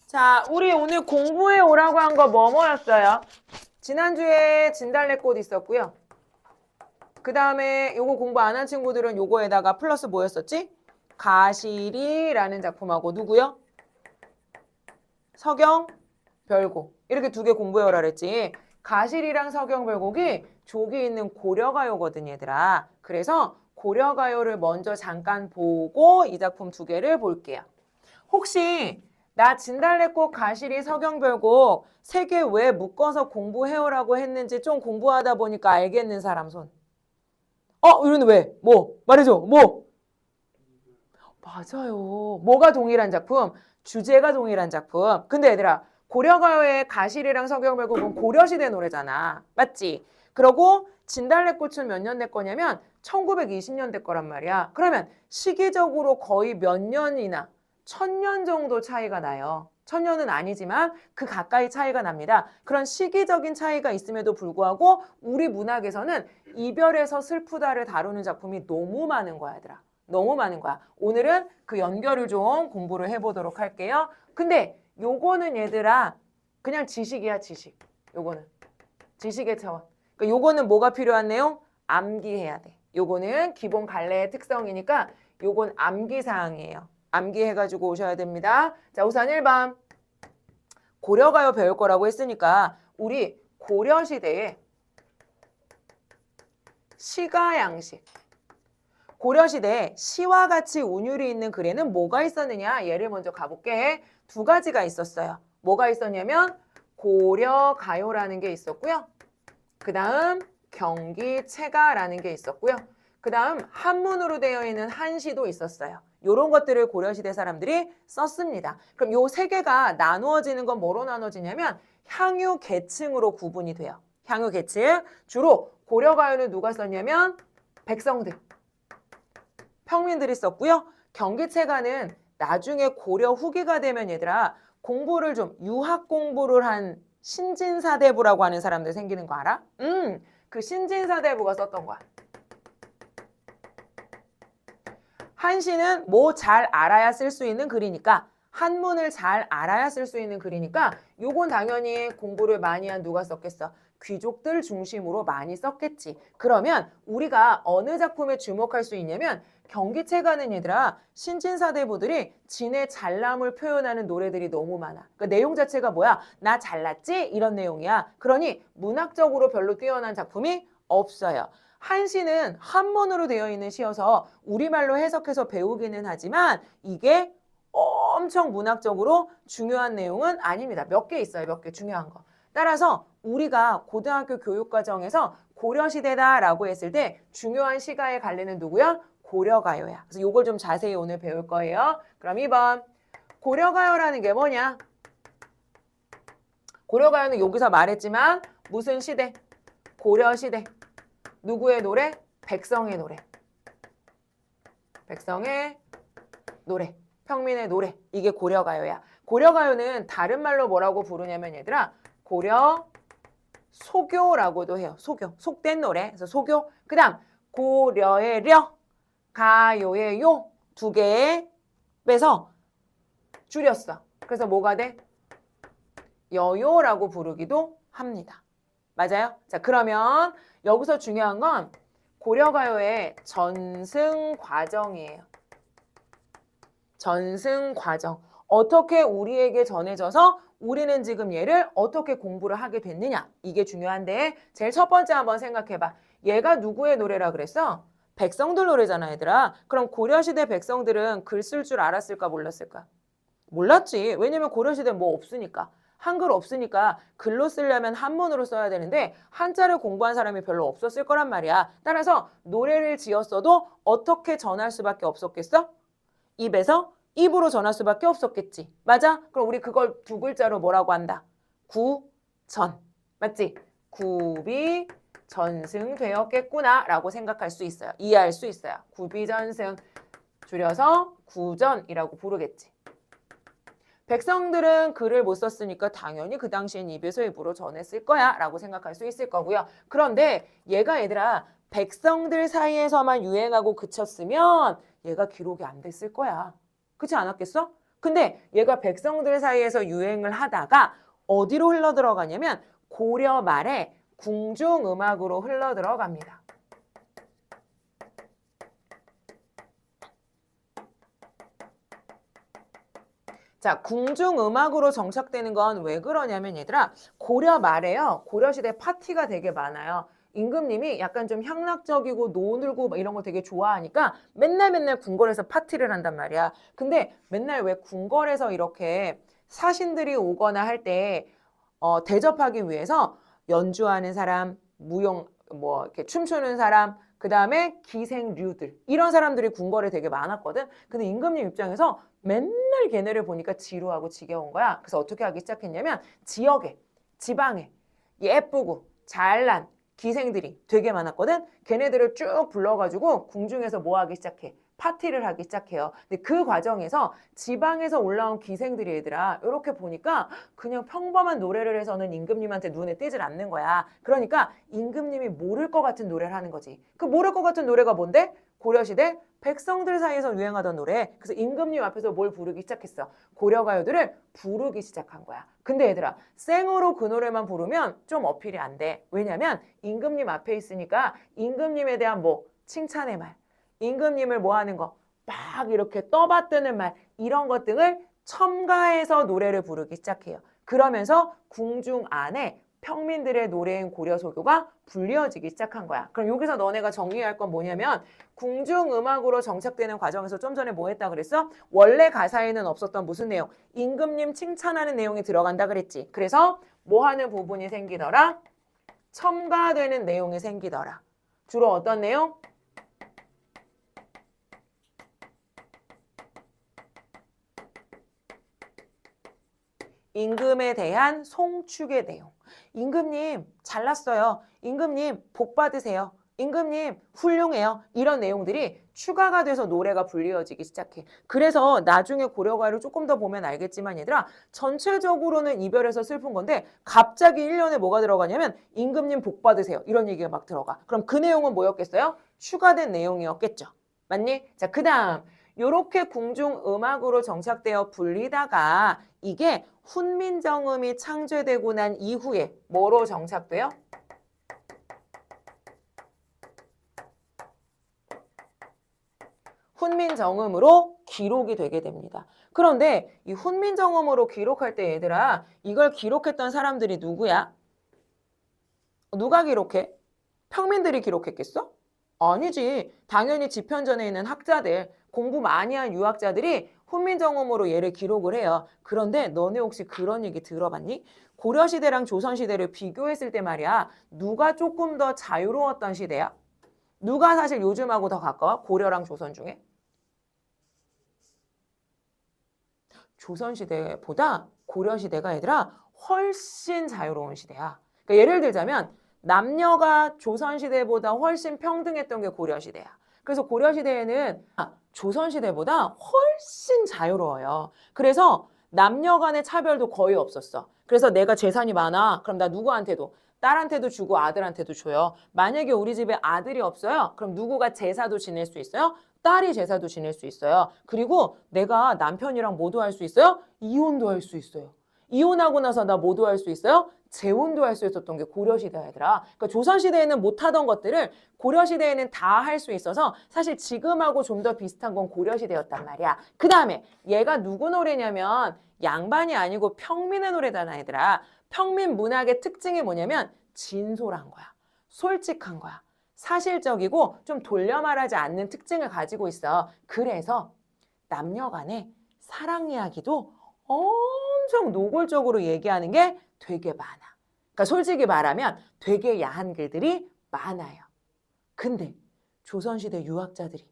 자, 우리 오늘 공부해 오라고 한 거 뭐였어요? 지난주에 진달래꽃 있었고요. 그 다음에 요거 공부 안 한 친구들은 요거에다가 플러스 뭐였었지? 가시리라는 작품하고 누구요? 서경별곡. 이렇게 두 개 공부해 오라 그랬지. 가시리랑 서경별곡이 조기 있는 고려가요거든 얘들아. 그래서 고려가요를 먼저 잠깐 보고 이 작품 두 개를 볼게요. 혹시 나 진달래꽃 가시리 서경별곡 세 개 왜 묶어서 공부해오라고 했는지 좀 공부하다 보니까 알겠는 사람 손. 이러는데 왜? 뭐? 말해줘. 뭐? 맞아요. 뭐가 동일한 작품? 주제가 동일한 작품. 근데 얘들아, 고려가요의 가시리랑 서경별곡은 고려시대 노래잖아. 맞지? 그러고 진달래꽃은 몇 년대 거냐면 1920년대 거란 말이야. 그러면 시기적으로 거의 몇 년이나 1000년 정도 차이가 나요. 1000년은 아니지만 그 가까이 차이가 납니다. 그런 시기적인 차이가 있음에도 불구하고 우리 문학에서는 이별에서 슬프다를 다루는 작품이 너무 많은 거야, 얘들아. 너무 많은 거야. 오늘은 그 연결을 좀 공부를 해보도록 할게요. 근데 요거는 얘들아 그냥 지식이야, 지식. 요거는 지식의 차원. 그러니까 요거는 뭐가 필요한 내용? 암기해야 돼. 요거는 기본 갈래의 특성이니까 요건 암기사항이에요. 암기해가지고 오셔야 됩니다. 자, 우선 1번 고려가요 배울 거라고 했으니까 우리 고려시대에 시가 양식 고려시대에 시와 같이 운율이 있는 글에는 뭐가 있었느냐? 예를 먼저 가볼게. 두 가지가 있었어요. 뭐가 있었냐면 고려가요라는 게 있었고요. 그 다음 경기체가라는 게 있었고요. 그 다음 한문으로 되어 있는 한시도 있었어요. 이런 것들을 고려시대 사람들이 썼습니다. 그럼 요 세 개가 나누어지는 건 뭐로 나눠지냐면 향유 계층으로 구분이 돼요. 향유 계층. 주로 고려가요는 누가 썼냐면 백성들. 평민들이 썼고요. 경기체가는 나중에 고려 후기가 되면 얘들아 공부를 좀 유학 공부를 한 신진사대부라고 하는 사람들 생기는 거 알아? 그 신진사대부가 썼던 거야. 한시는 뭐 잘 알아야 쓸 수 있는 글이니까 한문을 잘 알아야 쓸 수 있는 글이니까 요건 당연히 공부를 많이 한 누가 썼겠어? 귀족들 중심으로 많이 썼겠지. 그러면 우리가 어느 작품에 주목할 수 있냐면 경기체가는 얘들아 신진사대부들이 진의 잘남을 표현하는 노래들이 너무 많아. 그 내용 자체가 뭐야? 나 잘났지? 이런 내용이야. 그러니 문학적으로 별로 뛰어난 작품이 없어요. 한시는 한문으로 되어 있는 시여서 우리말로 해석해서 배우기는 하지만 이게 엄청 문학적으로 중요한 내용은 아닙니다. 몇 개 있어요. 몇 개 중요한 거. 따라서 우리가 고등학교 교육과정에서 고려시대다라고 했을 때 중요한 시가의 갈래는 누구야? 고려가요야. 그래서 이걸 좀 자세히 오늘 배울 거예요. 그럼 2번 고려가요라는 게 뭐냐? 고려가요는 여기서 말했지만 무슨 시대? 고려시대. 누구의 노래? 백성의 노래. 백성의 노래. 평민의 노래. 이게 고려가요야. 고려가요는 다른 말로 뭐라고 부르냐면 얘들아 고려 소교라고도 해요. 소교. 속된 노래. 그래서 소교. 그 다음 고려의 려, 가요의 요 두 개에 빼서 줄였어. 그래서 뭐가 돼? 여요라고 부르기도 합니다. 맞아요? 자, 그러면 여기서 중요한 건 고려가요의 전승 과정이에요. 전승 과정. 어떻게 우리에게 전해져서 우리는 지금 얘를 어떻게 공부를 하게 됐느냐. 이게 중요한데 제일 첫 번째 한번 생각해봐. 얘가 누구의 노래라 그랬어? 백성들 노래잖아, 얘들아. 그럼 고려시대 백성들은 글 쓸 줄 알았을까 몰랐을까? 몰랐지. 왜냐면 고려시대는 뭐 없으니까. 한글 없으니까 글로 쓰려면 한문으로 써야 되는데 한자를 공부한 사람이 별로 없었을 거란 말이야. 따라서 노래를 지었어도 어떻게 전할 수밖에 없었겠어? 입에서 입으로 전할 수밖에 없었겠지. 맞아? 그럼 우리 그걸 두 글자로 뭐라고 한다? 구전. 맞지? 굽이 전승되었겠구나 라고 생각할 수 있어요. 이해할 수 있어요. 굽이전승. 줄여서 구전이라고 부르겠지. 백성들은 글을 못 썼으니까 당연히 그 당시엔 입에서 입으로 전했을 거야 라고 생각할 수 있을 거고요. 그런데 얘가 얘들아 백성들 사이에서만 유행하고 그쳤으면 얘가 기록이 안 됐을 거야. 그렇지 않았겠어? 근데 얘가 백성들 사이에서 유행을 하다가 어디로 흘러 들어가냐면 고려 말에 궁중음악으로 흘러 들어갑니다. 자, 궁중음악으로 정착되는 건 왜 그러냐면 얘들아, 고려 말에요. 고려시대 파티가 되게 많아요. 임금님이 약간 좀 향락적이고 노늘고 막 이런 거 되게 좋아하니까 맨날 궁궐에서 파티를 한단 말이야. 근데 맨날 왜 궁궐에서 이렇게 사신들이 오거나 할 때 대접하기 위해서 연주하는 사람, 무용 뭐 이렇게 춤추는 사람, 그다음에 기생류들 이런 사람들이 궁궐에 되게 많았거든. 근데 임금님 입장에서 맨날 걔네를 보니까 지루하고 지겨운 거야. 그래서 어떻게 하기 시작했냐면 지역에, 지방에 예쁘고 잘난 기생들이 되게 많았거든. 걔네들을 쭉 불러가지고 궁중에서 뭐 하기 시작해? 파티를 하기 시작해요. 근데 그 과정에서 지방에서 올라온 기생들이 얘들아 이렇게 보니까 그냥 평범한 노래를 해서는 임금님한테 눈에 띄질 않는 거야. 그러니까 임금님이 모를 것 같은 노래를 하는 거지. 그 모를 것 같은 노래가 뭔데? 고려시대 백성들 사이에서 유행하던 노래. 그래서 임금님 앞에서 뭘 부르기 시작했어? 고려가요들을 부르기 시작한 거야. 근데 얘들아 생으로 그 노래만 부르면 좀 어필이 안 돼. 왜냐면 임금님 앞에 있으니까 임금님에 대한 뭐 칭찬의 말, 임금님을 뭐 하는 거, 막 이렇게 떠받드는 말 이런 것 등을 첨가해서 노래를 부르기 시작해요. 그러면서 궁중 안에 평민들의 노래인 고려소교가 불리어지기 시작한 거야. 그럼 여기서 너네가 정리해야 할 건 뭐냐면 궁중음악으로 정착되는 과정에서 좀 전에 뭐 했다 그랬어? 원래 가사에는 없었던 무슨 내용? 임금님 칭찬하는 내용이 들어간다 그랬지. 그래서 뭐 하는 부분이 생기더라? 첨가되는 내용이 생기더라. 주로 어떤 내용? 임금에 대한 송축의 내용. 임금님 잘났어요. 임금님 복 받으세요. 임금님 훌륭해요. 이런 내용들이 추가가 돼서 노래가 불리어지기 시작해. 그래서 나중에 고려가요를 조금 더 보면 알겠지만 얘들아 전체적으로는 이별해서 슬픈 건데 갑자기 1년에 뭐가 들어가냐면 임금님 복 받으세요. 이런 얘기가 막 들어가. 그럼 그 내용은 뭐였겠어요? 추가된 내용이었겠죠. 맞니? 자, 그 다음 요렇게 궁중 음악으로 정착되어 불리다가 이게 훈민정음이 창제되고 난 이후에 뭐로 정착돼요? 훈민정음으로 기록이 되게 됩니다. 그런데 이 훈민정음으로 기록할 때 얘들아 이걸 기록했던 사람들이 누구야? 누가 기록해? 평민들이 기록했겠어? 아니지. 당연히 지편전에 있는 학자들, 공부 많이 한 유학자들이 훈민정음으로 얘를 기록을 해요. 그런데 너네 혹시 그런 얘기 들어봤니? 고려시대랑 조선시대를 비교했을 때 말이야. 누가 조금 더 자유로웠던 시대야? 누가 사실 요즘하고 더 가까워? 고려랑 조선 중에? 조선시대보다 고려시대가 얘들아 훨씬 자유로운 시대야. 그러니까 예를 들자면 남녀가 조선시대보다 훨씬 평등했던 게 고려시대야. 그래서 고려시대에는 조선시대보다 훨씬 자유로워요. 그래서 남녀 간의 차별도 거의 없었어. 그래서 내가 재산이 많아. 그럼 나 누구한테도 딸한테도 주고 아들한테도 줘요. 만약에 우리 집에 아들이 없어요. 그럼 누구가 제사도 지낼 수 있어요? 딸이 제사도 지낼 수 있어요. 그리고 내가 남편이랑 뭐도 할 수 있어요? 이혼도 할 수 있어요. 이혼하고 나서 나 뭐도 할 수 있어요? 재혼도 할 수 있었던 게 고려시대야 얘들아. 그러니까 조선시대에는 못하던 것들을 고려시대에는 다 할 수 있어서 사실 지금하고 좀 더 비슷한 건 고려시대였단 말이야. 그 다음에 얘가 누구 노래냐면 양반이 아니고 평민의 노래잖아 얘들아. 평민 문학의 특징이 뭐냐면 진솔한 거야. 솔직한 거야. 사실적이고 좀 돌려 말하지 않는 특징을 가지고 있어. 그래서 남녀 간의 사랑 이야기도 엄청 노골적으로 얘기하는 게 되게 많아. 그러니까 솔직히 말하면 되게 야한 글들이 많아요. 근데 조선시대 유학자들이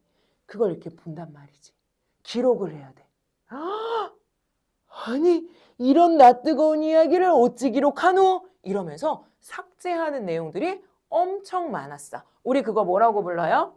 그걸 이렇게 본단 말이지. 기록을 해야 돼. 아니 이런 낯뜨거운 이야기를 어찌 기록하노? 이러면서 삭제하는 내용들이 엄청 많았어. 우리 그거 뭐라고 불러요?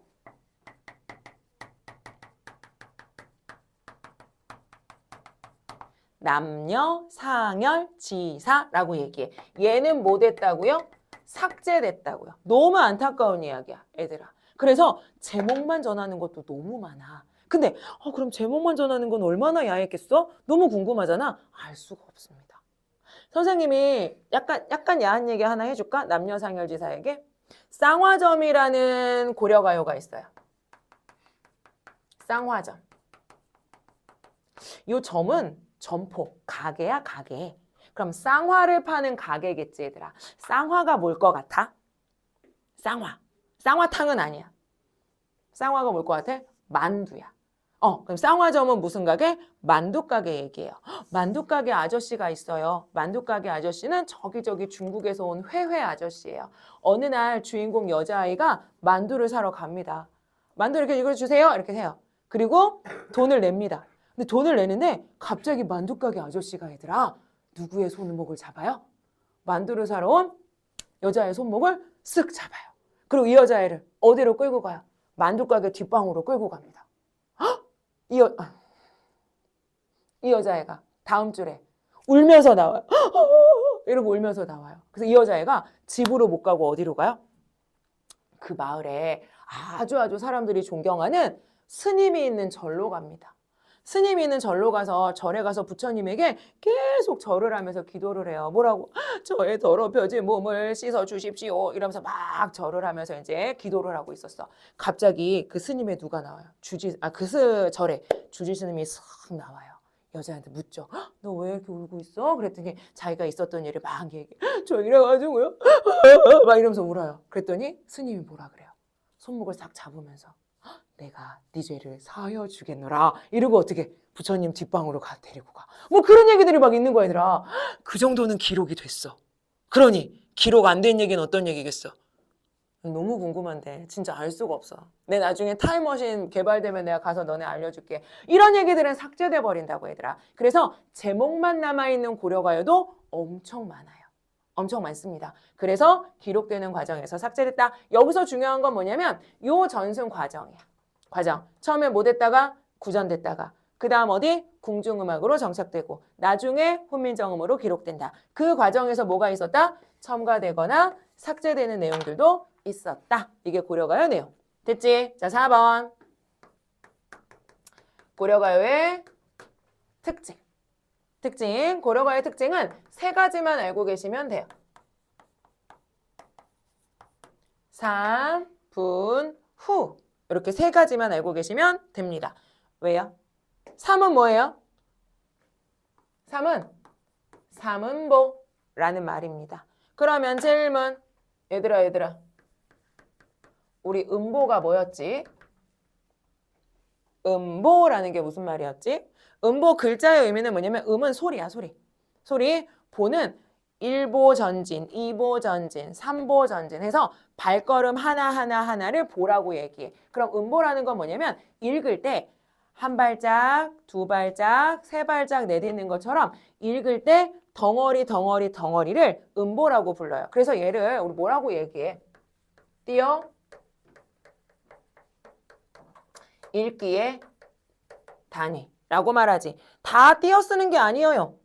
남녀 상열 지사라고 얘기해. 얘는 뭐 됐다고요? 삭제됐다고요. 너무 안타까운 이야기야, 애들아. 그래서 제목만 전하는 것도 너무 많아. 근데 그럼 제목만 전하는 건 얼마나 야했겠어? 너무 궁금하잖아. 알 수가 없습니다. 선생님이 약간 야한 얘기 하나 해줄까? 남녀상열지사에게. 쌍화점이라는 고려가요가 있어요. 쌍화점. 요 점은 점포, 가게야 가게. 그럼 쌍화를 파는 가게겠지 얘들아. 쌍화가 뭘 것 같아? 쌍화. 쌍화탕은 아니야. 쌍화가 뭘 것 같아? 만두야. 그럼 쌍화점은 무슨 가게? 만두 가게 얘기해요. 만두 가게 아저씨가 있어요. 만두 가게 아저씨는 저기 중국에서 온 회회 아저씨예요. 어느 날 주인공 여자아이가 만두를 사러 갑니다. 만두 이렇게 이거 주세요. 이렇게 해요. 그리고 돈을 냅니다. 근데 돈을 내는데 갑자기 만두 가게 아저씨가 얘들아 누구의 손목을 잡아요? 만두를 사러 온 여자의 손목을 쓱 잡아요. 그리고 이 여자애를 어디로 끌고 가요? 만두 가게 뒷방으로 끌고 갑니다. 이 여자애가 다음 줄에 울면서 나와요. 이러고 울면서 나와요. 그래서 이 여자애가 집으로 못 가고 어디로 가요? 그 마을에 아주 사람들이 존경하는 스님이 있는 절로 갑니다. 스님이 있는 절로 가서 절에 가서 부처님에게 계속 절을 하면서 기도를 해요. 뭐라고? 저의 더럽혀진 몸을 씻어 주십시오. 이러면서 막 절을 하면서 이제 기도를 하고 있었어. 갑자기 그 스님의 누가 나와요. 그 절에 주지 스님이 싹 나와요. 여자한테 묻죠. 너 왜 이렇게 울고 있어? 그랬더니 자기가 있었던 일을 막 얘기해. 저 이래가지고요. 막 이러면서 울어요. 그랬더니 스님이 뭐라 그래요? 손목을 싹 잡으면서 내가 네 죄를 사하여 주겠노라. 이러고 어떻게 부처님 뒷방으로 데리고 가. 뭐 그런 얘기들이 막 있는 거야 얘들아. 그 정도는 기록이 됐어. 그러니 기록 안 된 얘기는 어떤 얘기겠어? 너무 궁금한데 진짜 알 수가 없어. 내 나중에 타임머신 개발되면 내가 가서 너네 알려줄게. 이런 얘기들은 삭제돼 버린다고 얘들아. 그래서 제목만 남아있는 고려가요도 엄청 많아요. 엄청 많습니다. 그래서 기록되는 과정에서 삭제됐다. 여기서 중요한 건 뭐냐면 요 전승 과정이야. 과정. 처음에 뭐 됐다가 구전됐다가 그 다음 어디? 궁중음악으로 정착되고 나중에 훈민정음으로 기록된다. 그 과정에서 뭐가 있었다? 첨가되거나 삭제되는 내용들도 있었다. 이게 고려가요 내용. 됐지? 자, 4번. 고려가요의 특징. 고려가요의 특징은 세 가지만 알고 계시면 돼요. 3, 분, 후. 이렇게 세 가지만 알고 계시면 됩니다. 왜요? 3은 뭐예요? 3은 삼음보라는 말입니다. 그러면 질문. 얘들아. 우리 음보가 뭐였지? 음보라는 게 무슨 말이었지? 음보 글자의 의미는 뭐냐면 음은 소리야, 소리. 소리, 보는 1보 전진, 2보 전진, 3보 전진 해서 발걸음 하나를 보라고 얘기해. 그럼 음보라는 건 뭐냐면 읽을 때 한 발짝, 두 발짝, 세 발짝 내딛는 것처럼 읽을 때 덩어리를 음보라고 불러요. 그래서 얘를 우리 뭐라고 얘기해? 띄어 읽기의 단위라고 말하지. 다 띄어 쓰는 게 아니에요.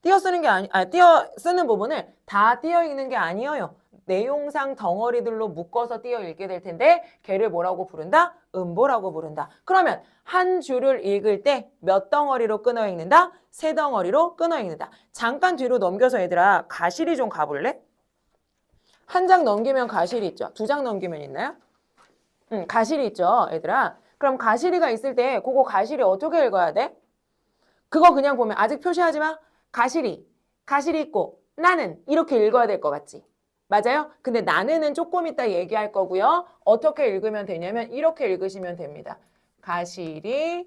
띄어 쓰는 부분을 다 띄어 읽는 게 아니에요. 내용상 덩어리들로 묶어서 띄어 읽게 될 텐데 걔를 뭐라고 부른다? 음보라고 부른다. 그러면 한 줄을 읽을 때 몇 덩어리로 끊어 읽는다? 세 덩어리로 끊어 읽는다. 잠깐 뒤로 넘겨서 얘들아 가실이 좀 가볼래? 한 장 넘기면 가실이 있죠. 두 장 넘기면 있나요? 가실이 있죠, 얘들아. 그럼 가실이가 있을 때 그거 가실이 어떻게 읽어야 돼? 그거 그냥 보면 아직 표시하지 마. 가실이 있고 나는 이렇게 읽어야 될 것 같지? 맞아요? 근데 나는은 조금 이따 얘기할 거고요. 어떻게 읽으면 되냐면 이렇게 읽으시면 됩니다. 가실이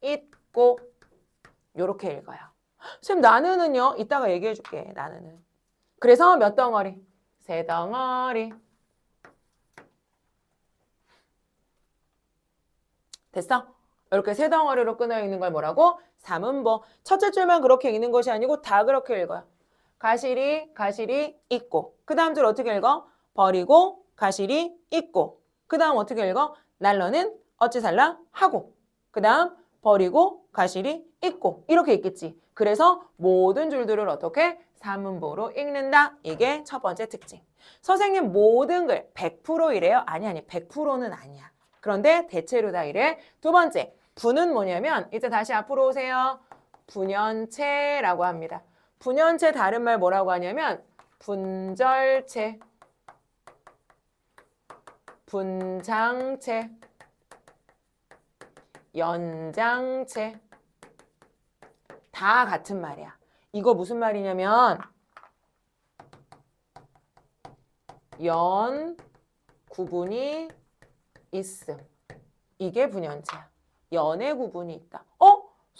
있고 이렇게 읽어요. 선생님 나는은요. 이따가 얘기해 줄게. 나는은. 그래서 몇 덩어리? 세 덩어리. 됐어? 이렇게 세 덩어리로 끊어 읽는 걸 뭐라고? 삼음보. 첫째 줄만 그렇게 읽는 것이 아니고 다 그렇게 읽어요. 가실이 있고. 그 다음 줄 어떻게 읽어? 버리고 가실이 있고. 그 다음 어떻게 읽어? 날로는 어찌 살라? 하고. 그 다음 버리고 가실이 있고. 이렇게 읽겠지. 그래서 모든 줄들을 어떻게? 삼음보로 읽는다. 이게 첫 번째 특징. 선생님 모든 글 100% 이래요? 아니 100%는 아니야. 그런데 대체로 다 이래. 두 번째, 분은 뭐냐면 이제 다시 앞으로 오세요. 분연체라고 합니다. 분연체 다른 말 뭐라고 하냐면 분절체, 분장체, 연장체 다 같은 말이야. 이거 무슨 말이냐면 연 구분이 있음. 이게 분연체야. 연의 구분이 있다.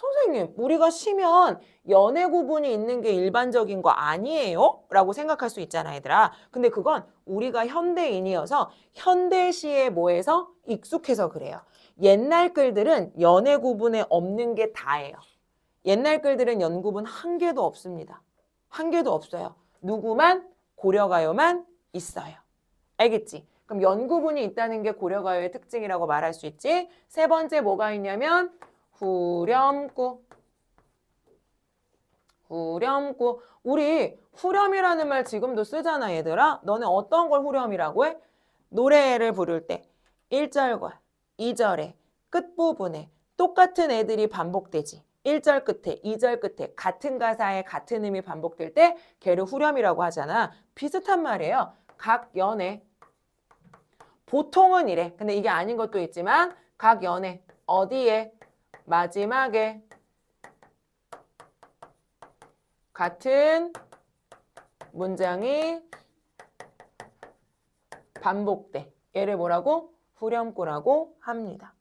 선생님, 우리가 쉬면 연의 구분이 있는 게 일반적인 거 아니에요? 라고 생각할 수 있잖아, 얘들아. 근데 그건 우리가 현대인이어서 현대시에 뭐해서 익숙해서 그래요. 옛날 글들은 연의 구분에 없는 게 다예요. 옛날 글들은 연 구분 한 개도 없습니다. 한 개도 없어요. 누구만? 고려가요만 있어요. 알겠지? 그럼 연 구분이 있다는 게 고려가요의 특징이라고 말할 수 있지. 세 번째 뭐가 있냐면 후렴구. 후렴구. 우리 후렴이라는 말 지금도 쓰잖아, 얘들아. 너네 어떤 걸 후렴이라고 해? 노래를 부를 때 1절과 2절의 끝부분에 똑같은 애들이 반복되지. 1절 끝에, 2절 끝에 같은 가사에 같은 음이 반복될 때 걔를 후렴이라고 하잖아. 비슷한 말이에요. 각 연에 보통은 이래. 근데 이게 아닌 것도 있지만 각 연에 어디에 마지막에 같은 문장이 반복돼. 얘를 뭐라고? 후렴구라고 합니다.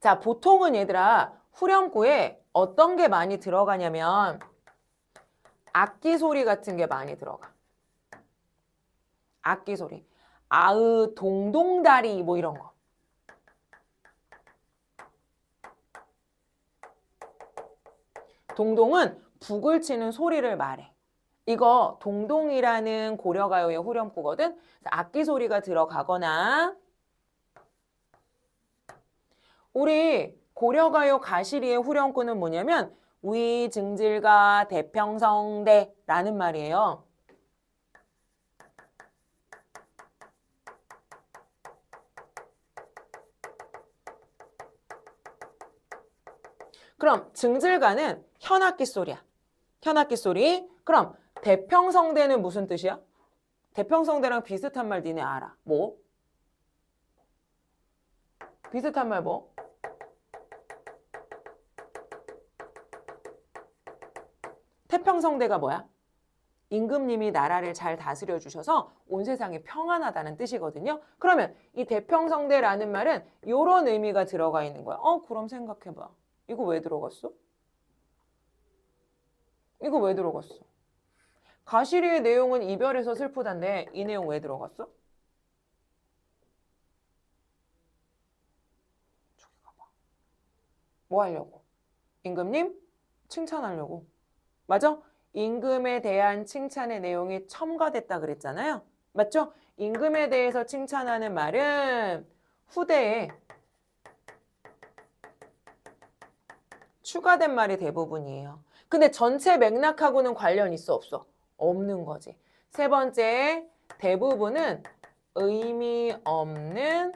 자, 보통은 얘들아 후렴구에 어떤 게 많이 들어가냐면 악기 소리 같은 게 많이 들어가. 악기 소리. 아으, 동동다리 뭐 이런 거. 동동은 북을 치는 소리를 말해. 이거 동동이라는 고려가요의 후렴구거든. 악기 소리가 들어가거나 우리 고려가요 가시리의 후렴구는 뭐냐면 위증질가 대평성대라는 말이에요. 그럼 증질가는 현악기 소리야. 현악기 소리. 그럼 대평성대는 무슨 뜻이야? 대평성대랑 비슷한 말 니네 알아. 뭐? 비슷한 말 뭐? 태평성대가 뭐야? 임금님이 나라를 잘 다스려 주셔서 온 세상이 평안하다는 뜻이거든요. 그러면 이 대평성대라는 말은 이런 의미가 들어가 있는 거야. 그럼 생각해봐. 이거 왜 들어갔어? 이거 왜 들어갔어? 가시리의 내용은 이별에서 슬프단데 이 내용 왜 들어갔어? 저기 가봐. 뭐 하려고? 임금님? 칭찬하려고. 맞아? 임금에 대한 칭찬의 내용이 첨가됐다 그랬잖아요. 맞죠? 임금에 대해서 칭찬하는 말은 후대에 추가된 말이 대부분이에요. 근데 전체 맥락하고는 관련 있어 없어? 없는 거지. 세 번째, 대부분은 의미 없는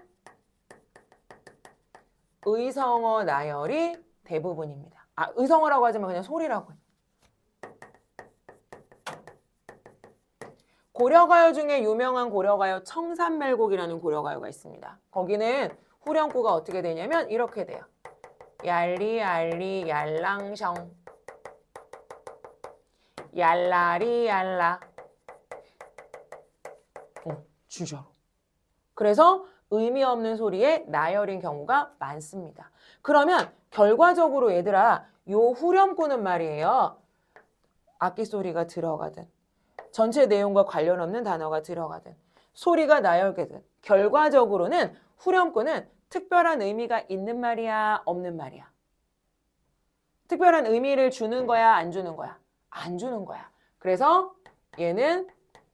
의성어 나열이 대부분입니다. 의성어라고 하지만 그냥 소리라고 해. 고려가요 중에 유명한 고려가요 청산멜곡이라는 고려가요가 있습니다. 거기는 후렴구가 어떻게 되냐면 이렇게 돼요. 얄리얄리 얄랑성 얄라리 얄라. 진짜로. 그래서 의미 없는 소리에 나열인 경우가 많습니다. 그러면 결과적으로 얘들아 요 후렴구는 말이에요. 악기 소리가 들어가든 전체 내용과 관련 없는 단어가 들어가든 소리가 나열되든 결과적으로는 후렴구는 특별한 의미가 있는 말이야, 없는 말이야? 특별한 의미를 주는 거야, 안 주는 거야? 안 주는 거야. 그래서 얘는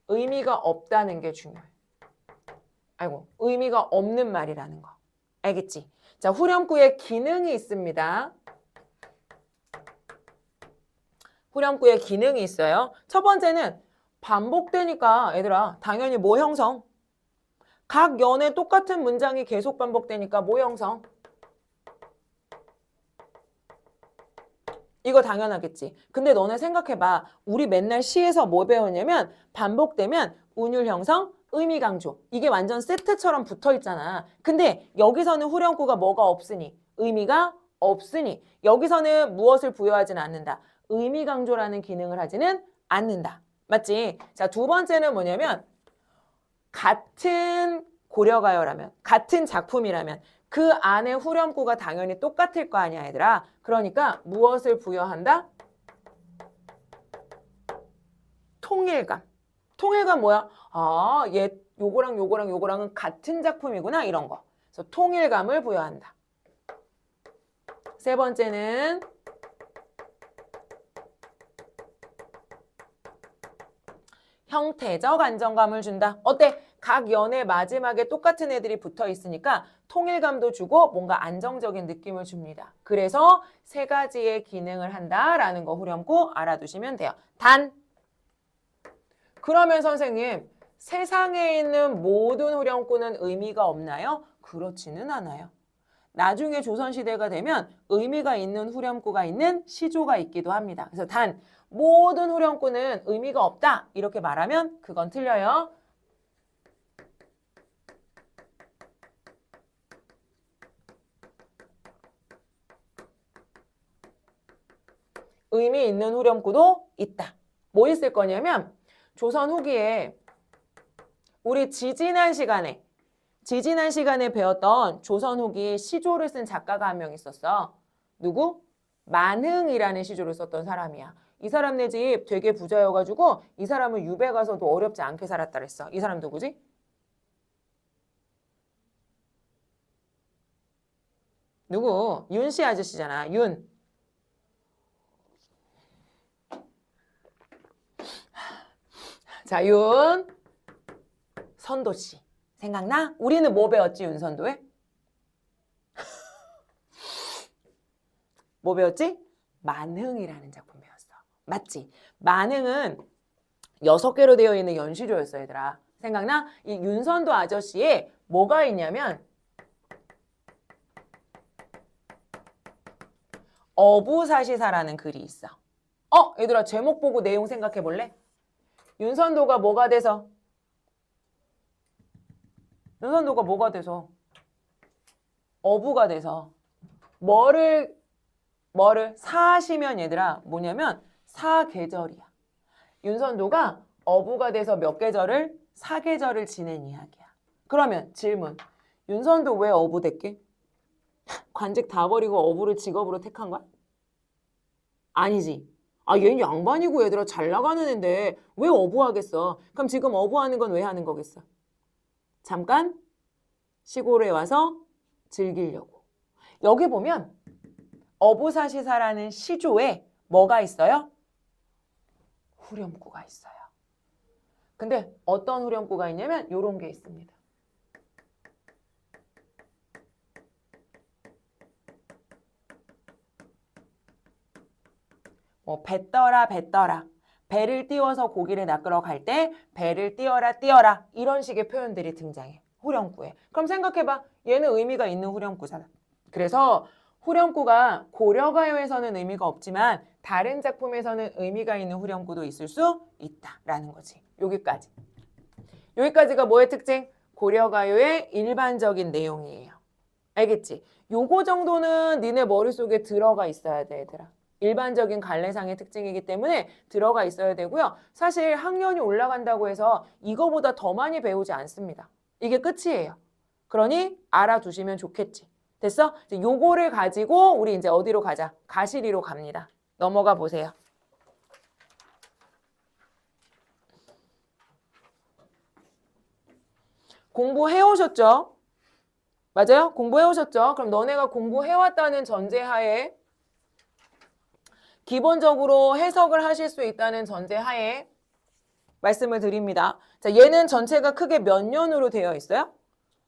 의미가 없다는 게 중요해. 의미가 없는 말이라는 거. 알겠지? 자, 후렴구에 기능이 있습니다. 후렴구에 기능이 있어요. 첫 번째는 반복되니까 얘들아 당연히 뭐 형성? 각 연에 똑같은 문장이 계속 반복되니까 뭐 형성? 이거 당연하겠지. 근데 너네 생각해봐. 우리 맨날 시에서 뭐 배웠냐면 반복되면 운율 형성, 의미 강조. 이게 완전 세트처럼 붙어 있잖아. 근데 여기서는 후렴구가 뭐가 없으니? 의미가 없으니 여기서는 무엇을 부여하지는 않는다. 의미 강조라는 기능을 하지는 않는다. 맞지? 자, 두 번째는 뭐냐면 같은 고려가요라면, 같은 작품이라면 그 안에 후렴구가 당연히 똑같을 거 아니야, 얘들아. 그러니까 무엇을 부여한다? 통일감. 통일감 뭐야? 아, 얘 요거랑 요거랑 요거랑은 같은 작품이구나, 이런 거. 그래서 통일감을 부여한다. 세 번째는 형태적 안정감을 준다. 어때? 각 연의 마지막에 똑같은 애들이 붙어 있으니까 통일감도 주고 뭔가 안정적인 느낌을 줍니다. 그래서 세 가지의 기능을 한다라는 거 후렴구 알아두시면 돼요. 단, 그러면 선생님, 세상에 있는 모든 후렴구는 의미가 없나요? 그렇지는 않아요. 나중에 조선시대가 되면 의미가 있는 후렴구가 있는 시조가 있기도 합니다. 그래서 단, 모든 후렴구는 의미가 없다. 이렇게 말하면 그건 틀려요. 의미 있는 후렴구도 있다. 뭐 있을 거냐면 조선 후기에 우리 지지난 시간에 배웠던 조선 후기 시조를 쓴 작가가 한 명 있었어. 누구? 만흥이라는 시조를 썼던 사람이야. 이 사람네 집 되게 부자여가지고 이 사람은 유배 가서도 어렵지 않게 살았다 그랬어. 이 사람 누구지? 누구? 윤씨 아저씨잖아. 윤. 자, 윤 선도씨. 생각나? 우리는 뭐 배웠지, 윤선도에? 뭐 배웠지? 만흥이라는 작품 배웠어. 맞지? 만흥은 6개로 되어 있는 연시조였어, 얘들아. 생각나? 이 윤선도 아저씨에 뭐가 있냐면 어부사시사라는 글이 있어. 얘들아 제목 보고 내용 생각해 볼래? 윤선도가 뭐가 돼서? 윤선도가 뭐가 돼서? 어부가 돼서 뭐를 사시면 얘들아 뭐냐면 사계절이야. 윤선도가 어부가 돼서 몇 계절을? 사계절을 지낸 이야기야. 그러면 질문. 윤선도 왜 어부 됐게? 관직 다 버리고 어부를 직업으로 택한 거야? 아니지. 아, 얘는 양반이고 얘들아 잘 나가는 앤데 왜 어부하겠어? 그럼 지금 어부하는 건 왜 하는 거겠어? 잠깐 시골에 와서 즐기려고. 여기 보면 어부사시사라는 시조에 뭐가 있어요? 후렴구가 있어요. 근데 어떤 후렴구가 있냐면 이런 게 있습니다. 배 떠라. 배를 띄워서 고기를 낚으러 갈 때 배를 띄어라 이런 식의 표현들이 등장해. 후렴구에. 그럼 생각해봐. 얘는 의미가 있는 후렴구잖아. 그래서 후렴구가 고려가요에서는 의미가 없지만 다른 작품에서는 의미가 있는 후렴구도 있을 수 있다라는 거지. 여기까지. 여기까지가 뭐의 특징? 고려가요의 일반적인 내용이에요. 알겠지? 요거 정도는 니네 머릿속에 들어가 있어야 돼, 얘들아. 일반적인 갈래상의 특징이기 때문에 들어가 있어야 되고요. 사실 학년이 올라간다고 해서 이거보다 더 많이 배우지 않습니다. 이게 끝이에요. 그러니 알아두시면 좋겠지. 됐어? 이제 요거를 가지고 우리 이제 어디로 가자? 가시리로 갑니다. 넘어가 보세요. 공부해 오셨죠? 맞아요? 공부해 오셨죠? 그럼 너네가 공부해왔다는 전제하에 기본적으로 해석을 하실 수 있다는 전제하에 말씀을 드립니다. 자, 얘는 전체가 크게 몇 년으로 되어 있어요?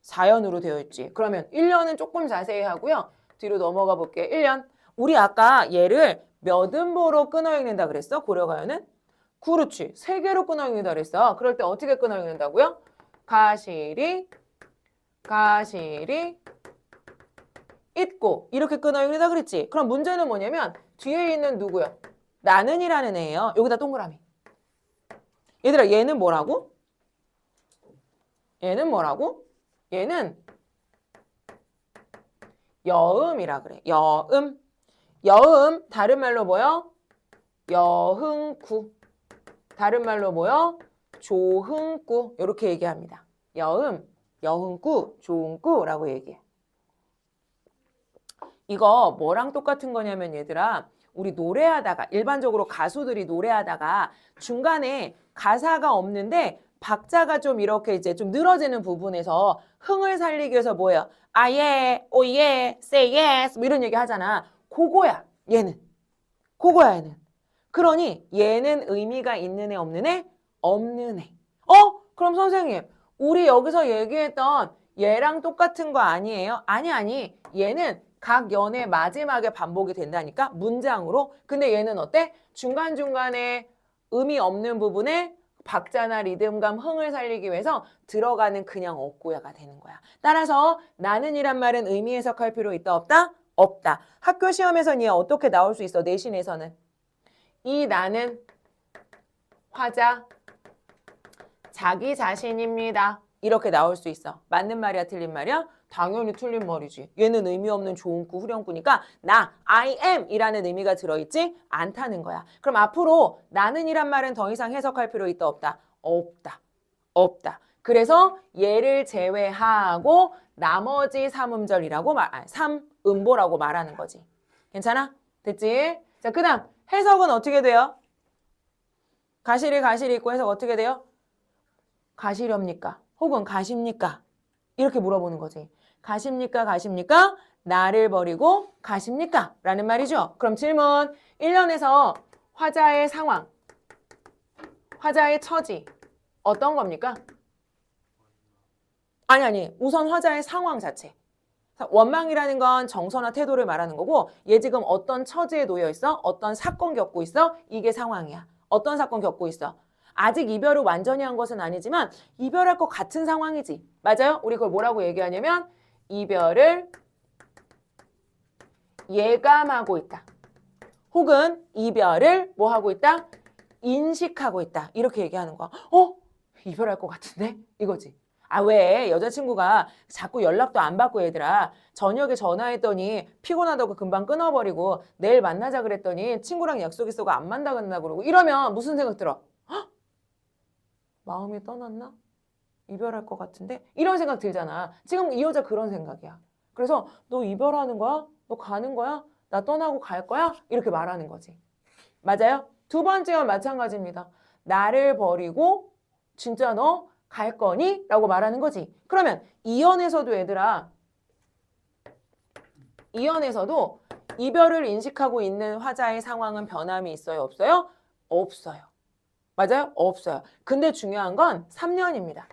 4년으로 되어 있지. 그러면 1년은 조금 자세히 하고요. 뒤로 넘어가 볼게요. 1년. 우리 아까 얘를 몇 음보로 끊어 읽는다 그랬어? 고려가요는? 그렇지. 세 개로 끊어 읽는다 그랬어. 그럴 때 어떻게 끊어 읽는다고요? 가실이 있고 이렇게 끊어 읽는다 그랬지. 그럼 문제는 뭐냐면 뒤에 있는 누구요? 나는이라는 애예요. 여기다 동그라미. 얘들아 얘는 뭐라고? 얘는 뭐라고? 얘는 여음이라 그래. 여음. 여음 다른 말로 뭐요? 여흥구. 다른 말로 뭐요? 조흥구. 이렇게 얘기합니다. 여음, 여흥구, 조흥구라고 얘기해. 이거 뭐랑 똑같은 거냐면 얘들아 우리 노래하다가 일반적으로 가수들이 노래하다가 중간에 가사가 없는데 박자가 좀 이렇게 이제 좀 늘어지는 부분에서 흥을 살리기 위해서 뭐예요? 아, 예, 오, 예, say yes 뭐 이런 얘기 하잖아. 그거야 얘는. 그거야 얘는. 그러니 얘는 의미가 있는 애 없는 애? 없는 애. 그럼 선생님 우리 여기서 얘기했던 얘랑 똑같은 거 아니에요? 아니. 얘는 각 연의 마지막에 반복이 된다니까 문장으로. 근데 얘는 어때? 중간중간에 의미 없는 부분에 박자나 리듬감, 흥을 살리기 위해서 들어가는 그냥 억구야가 되는 거야. 따라서 나는이란 말은 의미 해석할 필요 있다 없다? 없다. 학교 시험에서는 얘 어떻게 나올 수 있어? 내신에서는. 이 나는 화자 자기 자신입니다. 이렇게 나올 수 있어. 맞는 말이야 틀린 말이야? 당연히 틀린 말이지. 얘는 의미 없는 좋은구 후렴구니까 나 I am 이라는 의미가 들어있지 않다는 거야. 그럼 앞으로 나는 이란 말은 더 이상 해석할 필요 있다 없다? 없다. 그래서 얘를 제외하고 나머지 삼음절이라고 삼음보라고 말하는 거지. 괜찮아? 됐지? 자, 그 다음 해석은 어떻게 돼요? 가시리 있고 해석 어떻게 돼요? 가시렵니까? 혹은 가십니까? 이렇게 물어보는 거지. 가십니까? 나를 버리고 가십니까? 라는 말이죠. 그럼 질문 1년에서 화자의 상황, 화자의 처지 어떤 겁니까? 아니. 우선 화자의 상황 자체. 원망이라는 건 정서나 태도를 말하는 거고 얘 지금 어떤 처지에 놓여 있어? 어떤 사건 겪고 있어? 이게 상황이야. 어떤 사건 겪고 있어? 아직 이별을 완전히 한 것은 아니지만 이별할 것 같은 상황이지. 맞아요? 우리 그걸 뭐라고 얘기하냐면 이별을 예감하고 있다. 혹은 이별을 뭐 하고 있다? 인식하고 있다. 이렇게 얘기하는 거야. 이별할 것 같은데? 이거지. 아, 왜 여자친구가 자꾸 연락도 안 받고 얘들아 저녁에 전화했더니 피곤하다고 금방 끊어버리고 내일 만나자 그랬더니 친구랑 약속 있어가 안 만나겠나 그러고 이러면 무슨 생각 들어? 헉? 마음이 떠났나? 이별할 것 같은데? 이런 생각 들잖아. 지금 이 여자 그런 생각이야. 그래서 너 이별하는 거야? 너 가는 거야? 나 떠나고 갈 거야? 이렇게 말하는 거지. 맞아요? 두 번째와 마찬가지입니다. 나를 버리고 진짜 너 갈 거니? 라고 말하는 거지. 그러면 이연에서도 얘들아 이연에서도 이별을 인식하고 있는 화자의 상황은 변함이 있어요? 없어요? 없어요. 맞아요? 없어요. 근데 중요한 건 3년입니다.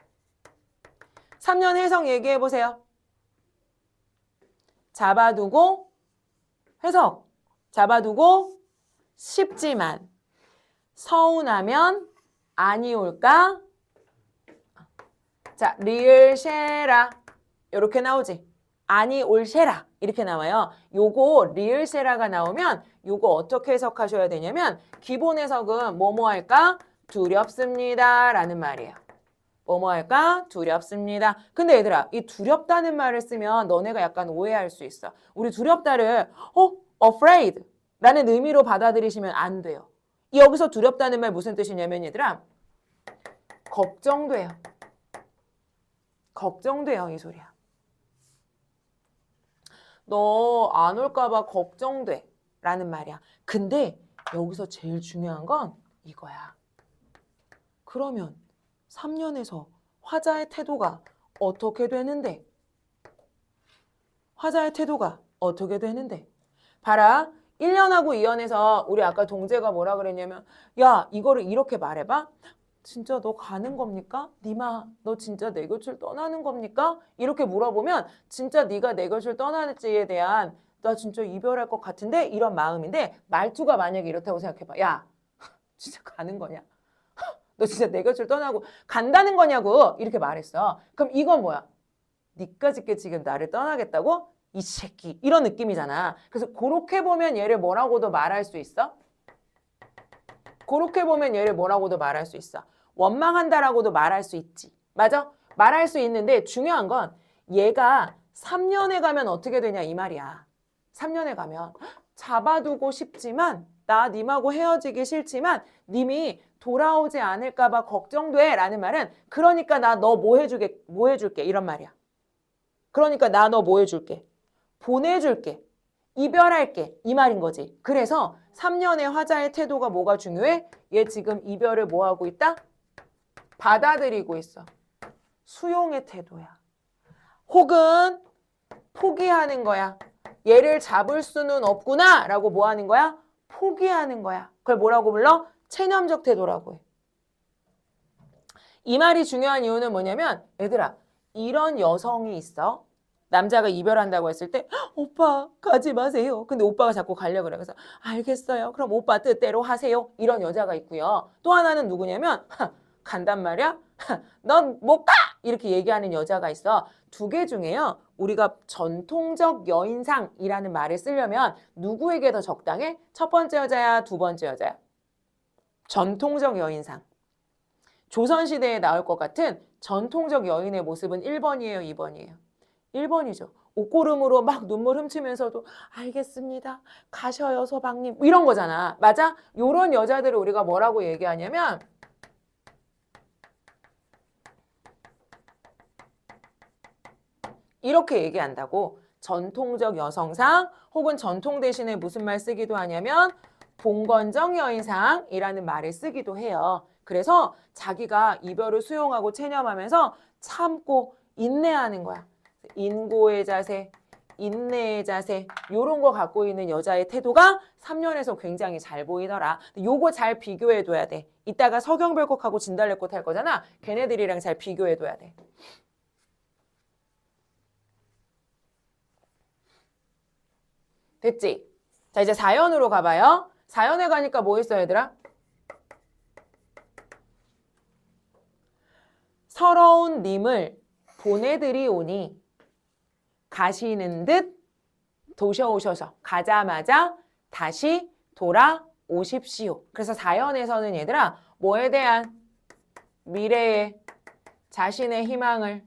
3년 해석 얘기해 보세요. 잡아두고 해석. 잡아두고 싶지만 서운하면 아니 올까? 자, 리을쉐라 이렇게 나오지. 아니 올쉐라 이렇게 나와요. 요거 리을쉐라가 나오면 요거 어떻게 해석하셔야 되냐면 기본 해석은 뭐뭐 할까? 두렵습니다 라는 말이에요. 뭐뭐 할까? 두렵습니다. 근데 얘들아 이 두렵다는 말을 쓰면 너네가 약간 오해할 수 있어. 우리 두렵다를 afraid 라는 의미로 받아들이시면 안 돼요. 여기서 두렵다는 말 무슨 뜻이냐면 얘들아 걱정돼요. 걱정돼요 이 소리야. 너 안 올까 봐 걱정돼 라는 말이야. 근데 여기서 제일 중요한 건 이거야. 그러면 3년에서 화자의 태도가 어떻게 되는데? 화자의 태도가 어떻게 되는데? 봐라. 1년하고 2년에서 우리 아까 동재가 뭐라 그랬냐면 야 이거를 이렇게 말해봐. 진짜 너 가는 겁니까? 니마 너 진짜 내 곁을 떠나는 겁니까? 이렇게 물어보면 진짜 네가 내 곁을 떠나는지에 대한 나 진짜 이별할 것 같은데 이런 마음인데 말투가 만약에 이렇다고 생각해봐. 야 진짜 가는 거냐? 너 진짜 내 곁을 떠나고 간다는 거냐고 이렇게 말했어. 그럼 이건 뭐야? 니까짓게 지금 나를 떠나겠다고? 이 새끼 이런 느낌이잖아. 그래서 그렇게 보면 얘를 뭐라고도 말할 수 있어? 그렇게 보면 얘를 뭐라고도 말할 수 있어. 원망한다라고도 말할 수 있지. 맞아? 말할 수 있는데 중요한 건 얘가 3년에 가면 어떻게 되냐 이 말이야. 3년에 가면 잡아두고 싶지만 나 님하고 헤어지기 싫지만 님이 돌아오지 않을까 봐 걱정돼 라는 말은 그러니까 나 너 뭐 해줄게 이런 말이야. 그러니까 나 너 뭐 해줄게 보내줄게 이별할게 이 말인 거지. 그래서 3년의 화자의 태도가 뭐가 중요해? 얘 지금 이별을 뭐 하고 있다? 받아들이고 있어. 수용의 태도야. 혹은 포기하는 거야. 얘를 잡을 수는 없구나 라고 뭐 하는 거야? 포기하는 거야. 그걸 뭐라고 불러? 체념적 태도라고 해. 이 말이 중요한 이유는 뭐냐면 얘들아 이런 여성이 있어. 남자가 이별한다고 했을 때 오빠 가지 마세요. 근데 오빠가 자꾸 가려고 그래. 그래서 알겠어요. 그럼 오빠 뜻대로 하세요. 이런 여자가 있고요. 또 하나는 누구냐면 간단 말이야. 넌 못 가! 이렇게 얘기하는 여자가 있어. 두 개 중에요. 우리가 전통적 여인상이라는 말을 쓰려면 누구에게 더 적당해? 첫 번째 여자야? 두 번째 여자야? 전통적 여인상. 조선시대에 나올 것 같은 전통적 여인의 모습은 1번이에요? 2번이에요? 1번이죠. 옷고름으로 막 눈물 훔치면서도 알겠습니다. 가셔요 서방님. 이런 거잖아. 맞아? 이런 여자들을 우리가 뭐라고 얘기하냐면 이렇게 얘기한다고. 전통적 여성상 혹은 전통 대신에 무슨 말 쓰기도 하냐면 봉건적 여인상이라는 말을 쓰기도 해요. 그래서 자기가 이별을 수용하고 체념하면서 참고 인내하는 거야. 인고의 자세, 인내의 자세 이런 거 갖고 있는 여자의 태도가 3년에서 굉장히 잘 보이더라. 요거 잘 비교해둬야 돼. 이따가 서경별곡하고 진달래꽃 할 거잖아. 걔네들이랑 잘 비교해둬야 돼. 됐지? 자 이제 4연으로 가봐요. 4연에 가니까 뭐 있어 얘들아? 서러운 님을 보내드리오니 가시는 듯 도셔오셔서 가자마자 다시 돌아오십시오. 그래서 4연에서는 얘들아 뭐에 대한 미래의 자신의 희망을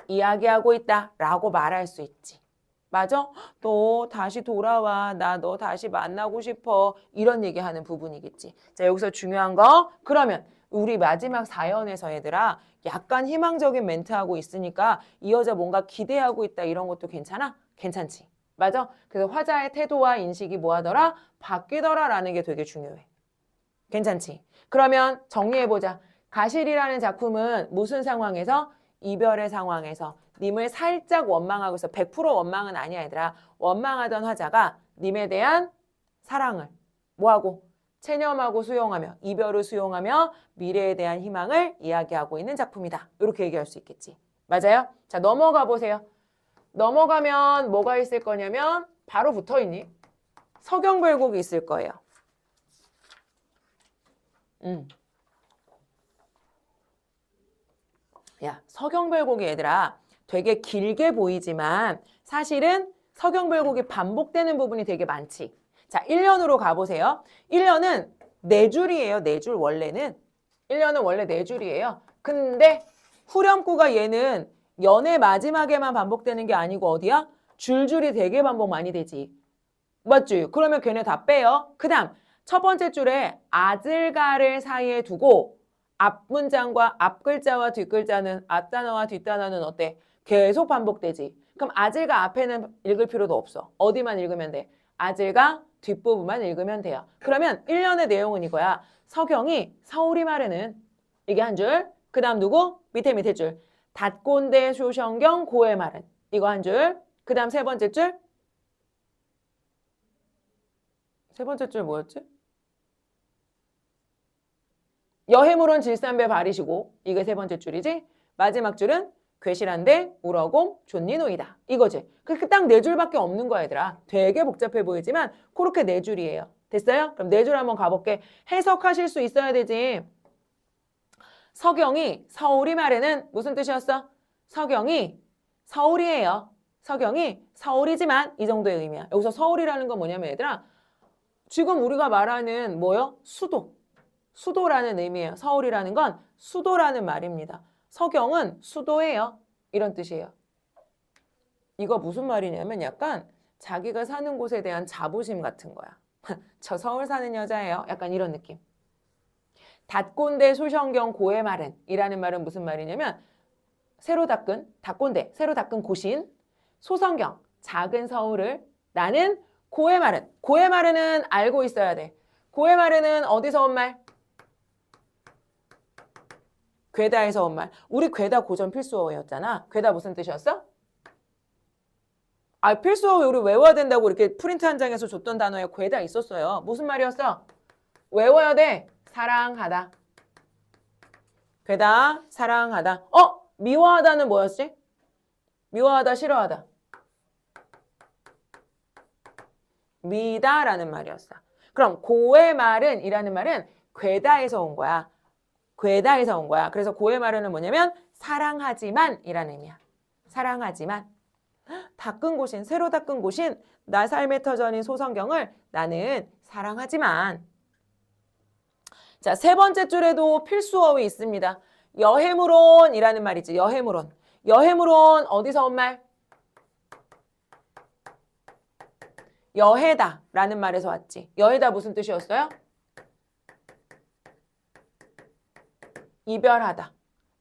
이야기하고 있다라고 말할 수 있지. 맞아? 너 다시 돌아와. 나 너 다시 만나고 싶어. 이런 얘기하는 부분이겠지. 자 여기서 중요한 거 그러면 우리 마지막 4연에서 얘들아 약간 희망적인 멘트하고 있으니까 이 여자 뭔가 기대하고 있다 이런 것도 괜찮아? 괜찮지. 맞아? 그래서 화자의 태도와 인식이 뭐하더라? 바뀌더라라는 게 되게 중요해. 괜찮지? 그러면 정리해보자. 가실이라는 작품은 무슨 상황에서? 이별의 상황에서 님을 살짝 원망하고 있어. 100% 원망은 아니야 얘들아. 원망하던 화자가 님에 대한 사랑을 뭐하고? 체념하고 수용하며 이별을 수용하며 미래에 대한 희망을 이야기하고 있는 작품이다. 이렇게 얘기할 수 있겠지. 맞아요? 자 넘어가 보세요. 넘어가면 뭐가 있을 거냐면 바로 붙어있니? 서경별곡이 있을 거예요. 야 서경별곡이 얘들아 되게 길게 보이지만 사실은 서경별곡이 반복되는 부분이 되게 많지. 자 1년으로 가보세요. 1년은 4줄이에요. 4줄 원래는. 1년은 원래 4줄이에요. 근데 후렴구가 얘는 연의 마지막에만 반복되는 게 아니고 어디야? 줄줄이 되게 반복 많이 되지. 맞지? 그러면 걔네 다 빼요. 그 다음 첫 번째 줄에 아들가를 사이에 두고 앞 문장과 앞 글자와 뒷 글자는 앞단어와 뒷단어는 어때? 계속 반복되지. 그럼 아질가 앞에는 읽을 필요도 없어. 어디만 읽으면 돼? 아질가 뒷부분만 읽으면 돼요. 그러면 1년의 내용은 이거야. 서경이 서울이 말에는 이게 한 줄. 그 다음 누구? 밑에 줄. 닷곤대 쇼성경 고의 말은 이거 한 줄. 그 다음 세 번째 줄. 세 번째 줄 뭐였지? 여해물은 질산배 바리시고 이게 세 번째 줄이지. 마지막 줄은 괴실한데 우러공 존니노이다. 이거지. 그렇게 딱 4줄밖에 없는 거야 얘들아. 되게 복잡해 보이지만 그렇게 4줄이에요. 됐어요? 그럼 4줄 한번 가볼게. 해석하실 수 있어야 되지. 서경이 서울이 말에는 무슨 뜻이었어? 서경이 서울이에요. 서경이 서울이지만 이 정도의 의미야. 여기서 서울이라는 건 뭐냐면 얘들아 지금 우리가 말하는 뭐요? 수도. 수도라는 의미예요. 서울이라는 건 수도라는 말입니다. 서경은 수도예요. 이런 뜻이에요. 이거 무슨 말이냐면 약간 자기가 사는 곳에 대한 자부심 같은 거야. 저 서울 사는 여자예요. 약간 이런 느낌. 닷꼰대 소성경 고의 말은 이라는 말은 무슨 말이냐면 새로 닦은 닷꼰대 새로 닦은 고신 소성경 작은 서울을 나는 고의 말은 고의 말은 알고 있어야 돼. 고의 말은 어디서 온 말? 괴다에서 온 말. 우리 괴다 고전 필수어였잖아. 괴다 무슨 뜻이었어? 아, 필수어 우리 외워야 된다고 이렇게 프린트 한 장에서 줬던 단어에 괴다 있었어요. 무슨 말이었어? 외워야 돼. 사랑하다. 괴다, 사랑하다. 미워하다는 뭐였지? 미워하다, 싫어하다. 미다라는 말이었어. 그럼 고의 말은 이라는 말은 괴다에서 온 거야. 괴다에서 온 거야. 그래서 고의 말은 뭐냐면 사랑하지만 이라는 의미야. 사랑하지만. 닦은 곳인, 새로 닦은 곳인 나 삶의 터전인 소성경을 나는 사랑하지만. 자, 세 번째 줄에도 필수어휘 있습니다. 여해물온이라는 말이지. 여해물온. 여해물온 어디서 온 말? 여해다 라는 말에서 왔지. 여해다 무슨 뜻이었어요? 이별하다.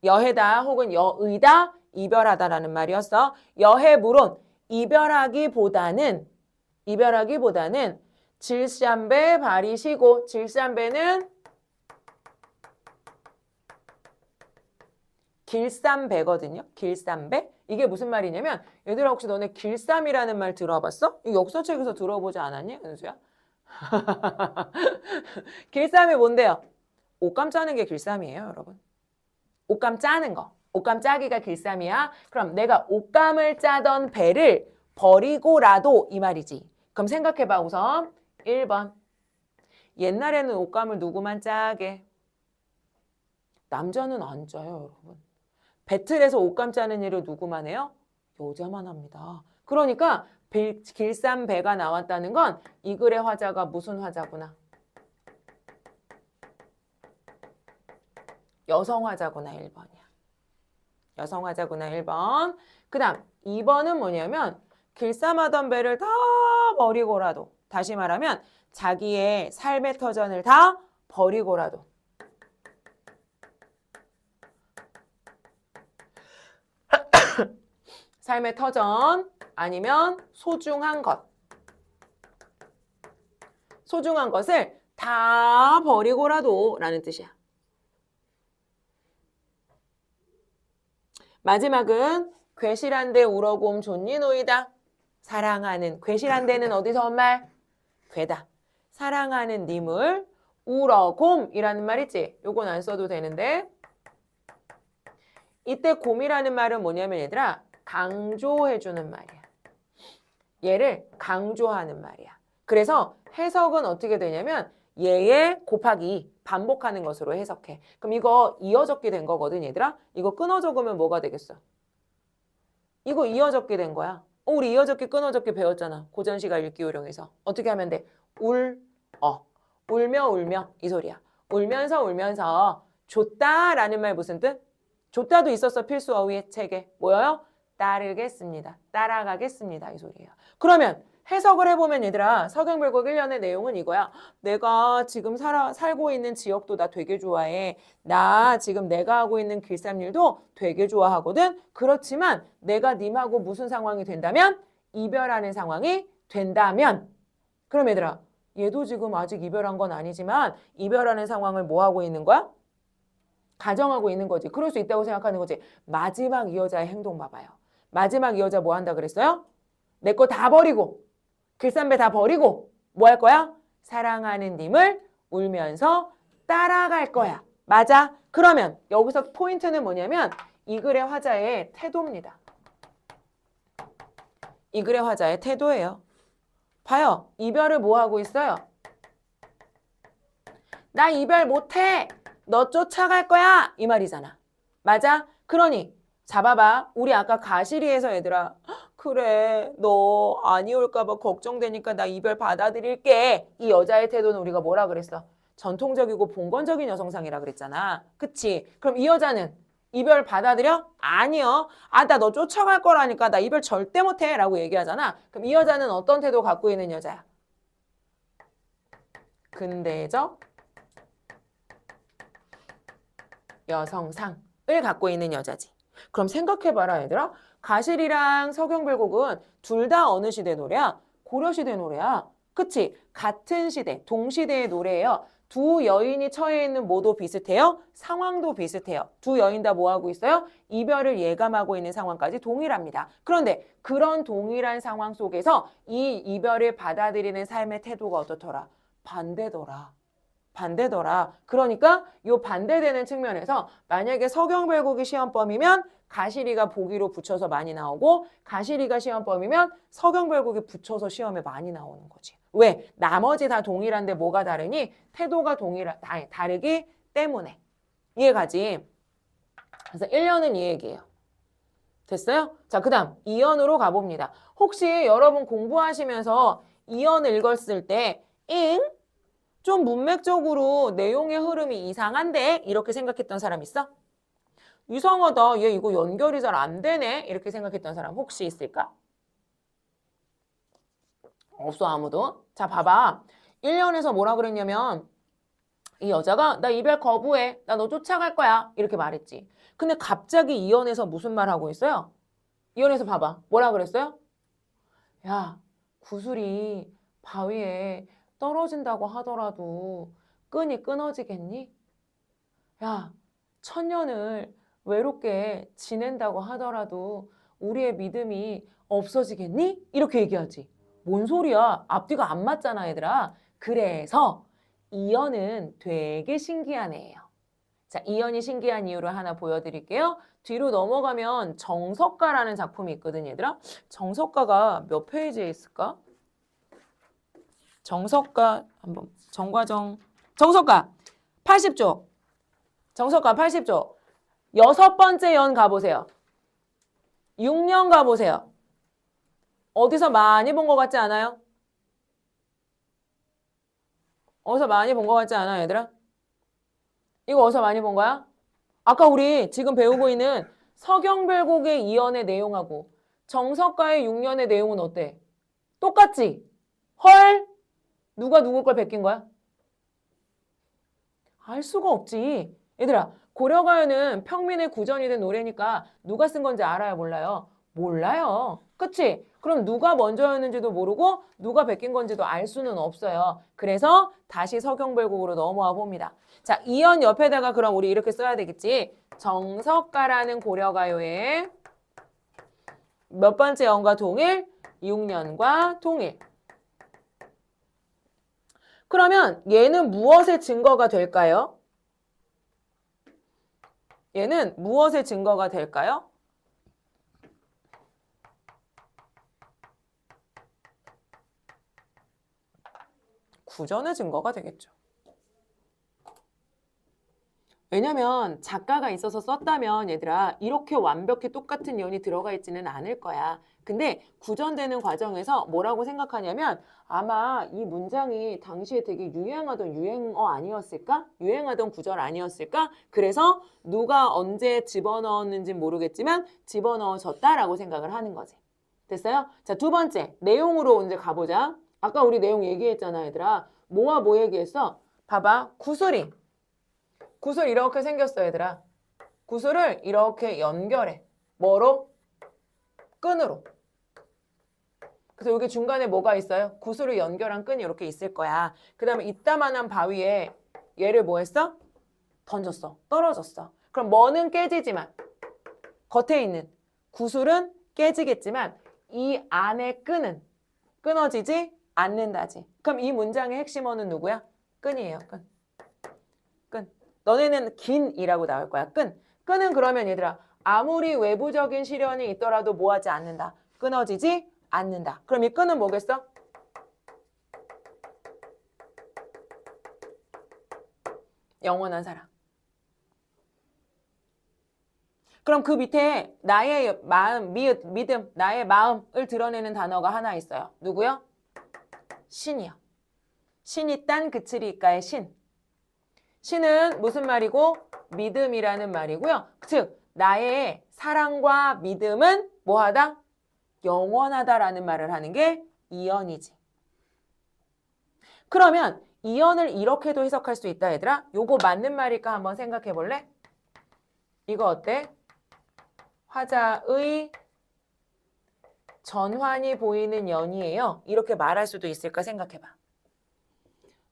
여해다 혹은 여의다 이별하다라는 말이었어. 여해물온 이별하기보다는 질삼배 발이시고 질삼배는 길쌈배거든요. 길쌈배. 이게 무슨 말이냐면 얘들아 혹시 너네 길쌈이라는 말 들어봤어? 이 역사책에서 들어보지 않았니? 은수야? 길쌈이 뭔데요? 옷감 짜는 게 길쌈이에요, 여러분. 옷감 짜는 거. 옷감 짜기가 길쌈이야. 그럼 내가 옷감을 짜던 배를 버리고라도 이 말이지. 그럼 생각해봐 우선 1번. 옛날에는 옷감을 누구만 짜게? 남자는 안 짜요, 여러분. 배틀에서 옷감 짜는 일을 누구만 해요? 여자만 합니다. 그러니까 길쌈배가 나왔다는 건 이 글의 화자가 무슨 화자구나? 여성 화자구나 1번이야. 여성 화자구나 1번. 그 다음 2번은 뭐냐면 길쌈하던 배를 다 버리고라도 다시 말하면 자기의 삶의 터전을 다 버리고라도 삶의 터전 아니면 소중한 것을 다 버리고라도 라는 뜻이야. 마지막은 괴실한데 우러곰 존니노이다. 사랑하는 괴실한데는 어디서 온 말? 괴다. 사랑하는 님을 우러곰이라는 말 있지? 요건 안 써도 되는데 이때 곰이라는 말은 뭐냐면 얘들아 강조해주는 말이야. 얘를 강조하는 말이야. 그래서 해석은 어떻게 되냐면 얘의 곱하기 반복하는 것으로 해석해. 그럼 이거 이어 적기 된 거거든 얘들아. 이거 끊어 적으면 뭐가 되겠어? 이거 이어 적기 된 거야. 우리 이어 적기 끊어 적기 배웠잖아. 고전시가 읽기 요령에서. 어떻게 하면 돼? 울며 이 소리야. 울면서 줬다라는 말 무슨 뜻? 줬다도 있었어 필수 어휘의 책에. 뭐예요? 따르겠습니다. 따라가겠습니다. 이 소리예요. 그러면 해석을 해보면 얘들아 서경별곡 1년의 내용은 이거야. 내가 지금 살고 있는 지역도 나 되게 좋아해. 나 지금 내가 하고 있는 길쌈일도 되게 좋아하거든. 그렇지만 내가 님하고 무슨 상황이 된다면? 이별하는 상황이 된다면 그럼 얘들아 얘도 지금 아직 이별한 건 아니지만 이별하는 상황을 뭐 하고 있는 거야? 가정하고 있는 거지. 그럴 수 있다고 생각하는 거지. 마지막 이 여자의 행동 봐봐요. 마지막 이 여자 뭐 한다 그랬어요? 내 거 다 버리고 길쌈배 다 버리고 뭐 할 거야? 사랑하는 님을 울면서 따라갈 거야. 맞아? 그러면 여기서 포인트는 뭐냐면 이 글의 화자의 태도입니다. 이 글의 화자의 태도예요. 봐요. 이별을 뭐 하고 있어요? 나 이별 못해. 너 쫓아갈 거야 이 말이잖아. 맞아? 그러니 잡아봐. 우리 아까 가시리에서 얘들아 그래 너 아니 올까 봐 걱정되니까 나 이별 받아들일게. 이 여자의 태도는 우리가 뭐라 그랬어? 전통적이고 봉건적인 여성상이라 그랬잖아. 그치? 그럼 이 여자는 이별 받아들여? 아니요. 아, 나 너 쫓아갈 거라니까 나 이별 절대 못해 라고 얘기하잖아. 그럼 이 여자는 어떤 태도 갖고 있는 여자야? 근대적 여성상을 갖고 있는 여자지. 그럼 생각해봐라 얘들아. 가실이랑 서경별곡은 둘 다 어느 시대 노래야? 고려시대 노래야. 그치? 같은 시대, 동시대의 노래예요. 두 여인이 처해 있는 뭐도 비슷해요? 상황도 비슷해요. 두 여인 다 뭐하고 있어요? 이별을 예감하고 있는 상황까지 동일합니다. 그런데 그런 동일한 상황 속에서 이 이별을 받아들이는 삶의 태도가 어떻더라? 반대더라. 반대더라. 그러니까 요 반대되는 측면에서 만약에 서경별곡이 시험범이면 가시리가 보기로 붙여서 많이 나오고 가시리가 시험범이면 서경별곡이 붙여서 시험에 많이 나오는 거지. 왜? 나머지 다 동일한데 뭐가 다르니? 태도가 다르기 때문에. 이해가지? 그래서 1년은 이 얘기예요. 됐어요? 자, 그 다음 2연으로 가봅니다. 혹시 여러분 공부하시면서 2연 읽었을 때 좀 문맥적으로 내용의 흐름이 이상한데? 이렇게 생각했던 사람 있어? 이상하다. 얘 이거 연결이 잘 안 되네? 이렇게 생각했던 사람 혹시 있을까? 없어 아무도. 자 봐봐. 1년에서 뭐라 그랬냐면 이 여자가 나 이별 거부해. 나 너 쫓아갈 거야. 이렇게 말했지. 근데 갑자기 2연에서 무슨 말 하고 있어요? 2연에서 봐봐. 뭐라 그랬어요? 야, 구슬이 바위에 떨어진다고 하더라도 끈이 끊어지겠니? 야, 천년을 외롭게 지낸다고 하더라도 우리의 믿음이 없어지겠니? 이렇게 얘기하지. 뭔 소리야? 앞뒤가 안 맞잖아, 얘들아. 그래서 이연은 되게 신기한 애예요. 자, 이연이 신기한 이유를 하나 보여드릴게요. 뒤로 넘어가면 정석가라는 작품이 있거든, 얘들아. 정석가가 몇 페이지에 있을까? 정석가 한번 정석가 80쪽. 정석가 80쪽. 6번째 연 가보세요. 6년 가보세요. 어디서 많이 본 것 같지 않아요? 어디서 많이 본 것 같지 않아요, 얘들아? 이거 어디서 많이 본 거야? 아까 우리 지금 배우고 있는 서경별곡의 2연의 내용하고 정석가의 6년의 내용은 어때? 똑같지? 헐? 누가 누구 걸 베낀 거야? 알 수가 없지. 얘들아, 고려가요는 평민의 구전이 된 노래니까 누가 쓴 건지 알아요, 몰라요? 몰라요. 그치? 그럼 누가 먼저였는지도 모르고 누가 베낀 건지도 알 수는 없어요. 그래서 다시 서경별곡으로 넘어와 봅니다. 자, 이연 옆에다가 그럼 우리 이렇게 써야 되겠지? 정석가라는 고려가요의 몇 번째 연과 동일? 6년과 동일. 그러면 얘는 무엇의 증거가 될까요? 얘는 무엇의 증거가 될까요? 구전의 증거가 되겠죠. 왜냐면 작가가 있어서 썼다면 얘들아 이렇게 완벽히 똑같은 연이 들어가 있지는 않을 거야. 근데 구전되는 과정에서 뭐라고 생각하냐면 아마 이 문장이 당시에 되게 유행하던 유행어 아니었을까? 유행하던 구절 아니었을까? 그래서 누가 언제 집어넣었는지 모르겠지만 집어넣어졌다라고 생각을 하는 거지. 됐어요? 자, 두 번째 내용으로 이제 가보자. 아까 우리 내용 얘기했잖아 얘들아. 뭐와 뭐 얘기했어? 봐봐. 구슬이. 구슬 이렇게 생겼어 얘들아. 구슬을 이렇게 연결해. 뭐로? 끈으로. 그래서 여기 중간에 뭐가 있어요? 구슬을 연결한 끈이 이렇게 있을 거야. 그 다음에 이따만한 바위에 얘를 뭐 했어? 던졌어. 떨어졌어. 그럼 뭐는 깨지지만 겉에 있는 구슬은 깨지겠지만 이 안에 끈은 끊어지지 않는다지. 그럼 이 문장의 핵심어는 누구야? 끈이에요. 끈. 끈. 너네는 긴이라고 나올 거야. 끈. 끈은 그러면 얘들아 아무리 외부적인 시련이 있더라도 뭐하지 않는다. 끊어지지 않는다. 그럼 이 끈은 뭐겠어? 영원한 사랑. 그럼 그 밑에 나의 마음, 미읒, 믿음, 나의 마음을 드러내는 단어가 하나 있어요. 누구요? 신이요. 신이 딴 그치리까의 신. 신은 무슨 말이고? 믿음이라는 말이고요. 즉, 나의 사랑과 믿음은 뭐하다? 영원하다라는 말을 하는 게 이언이지. 그러면 이언을 이렇게도 해석할 수 있다, 얘들아. 요거 맞는 말일까 한번 생각해 볼래? 이거 어때? 화자의 전환이 보이는 연이에요. 이렇게 말할 수도 있을까 생각해봐.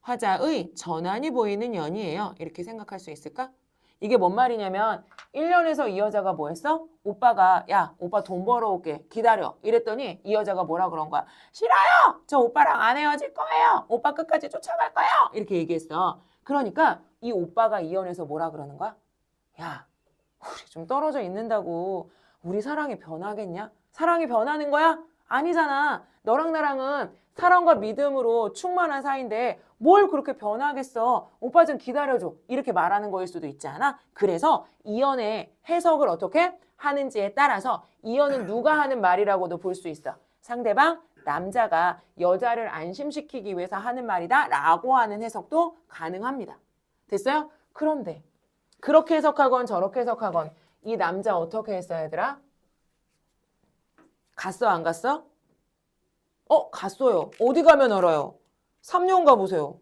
화자의 전환이 보이는 연이에요. 이렇게 생각할 수 있을까? 이게 뭔 말이냐면 1년에서 이 여자가 뭐 했어? 오빠가 야 오빠 돈 벌어올게 기다려 이랬더니 이 여자가 뭐라 그런 거야? 싫어요! 저 오빠랑 안 헤어질 거예요. 오빠 끝까지 쫓아갈 거예요. 이렇게 얘기했어. 그러니까 이 오빠가 이혼해서 뭐라 그러는 거야? 야 우리 좀 떨어져 있는다고 우리 사랑이 변하겠냐? 사랑이 변하는 거야? 아니잖아. 너랑 나랑은 사랑과 믿음으로 충만한 사이인데 뭘 그렇게 변하겠어? 오빠 좀 기다려줘. 이렇게 말하는 거일 수도 있지 않아? 그래서 이언의 해석을 어떻게 하는지에 따라서 이언은 누가 하는 말이라고도 볼 수 있어. 상대방 남자가 여자를 안심시키기 위해서 하는 말이다 라고 하는 해석도 가능합니다. 됐어요? 그런데 그렇게 해석하건 저렇게 해석하건 이 남자 어떻게 했어 얘들아? 갔어 안 갔어? 갔어요. 어디 가면 알아요? 3년 가보세요.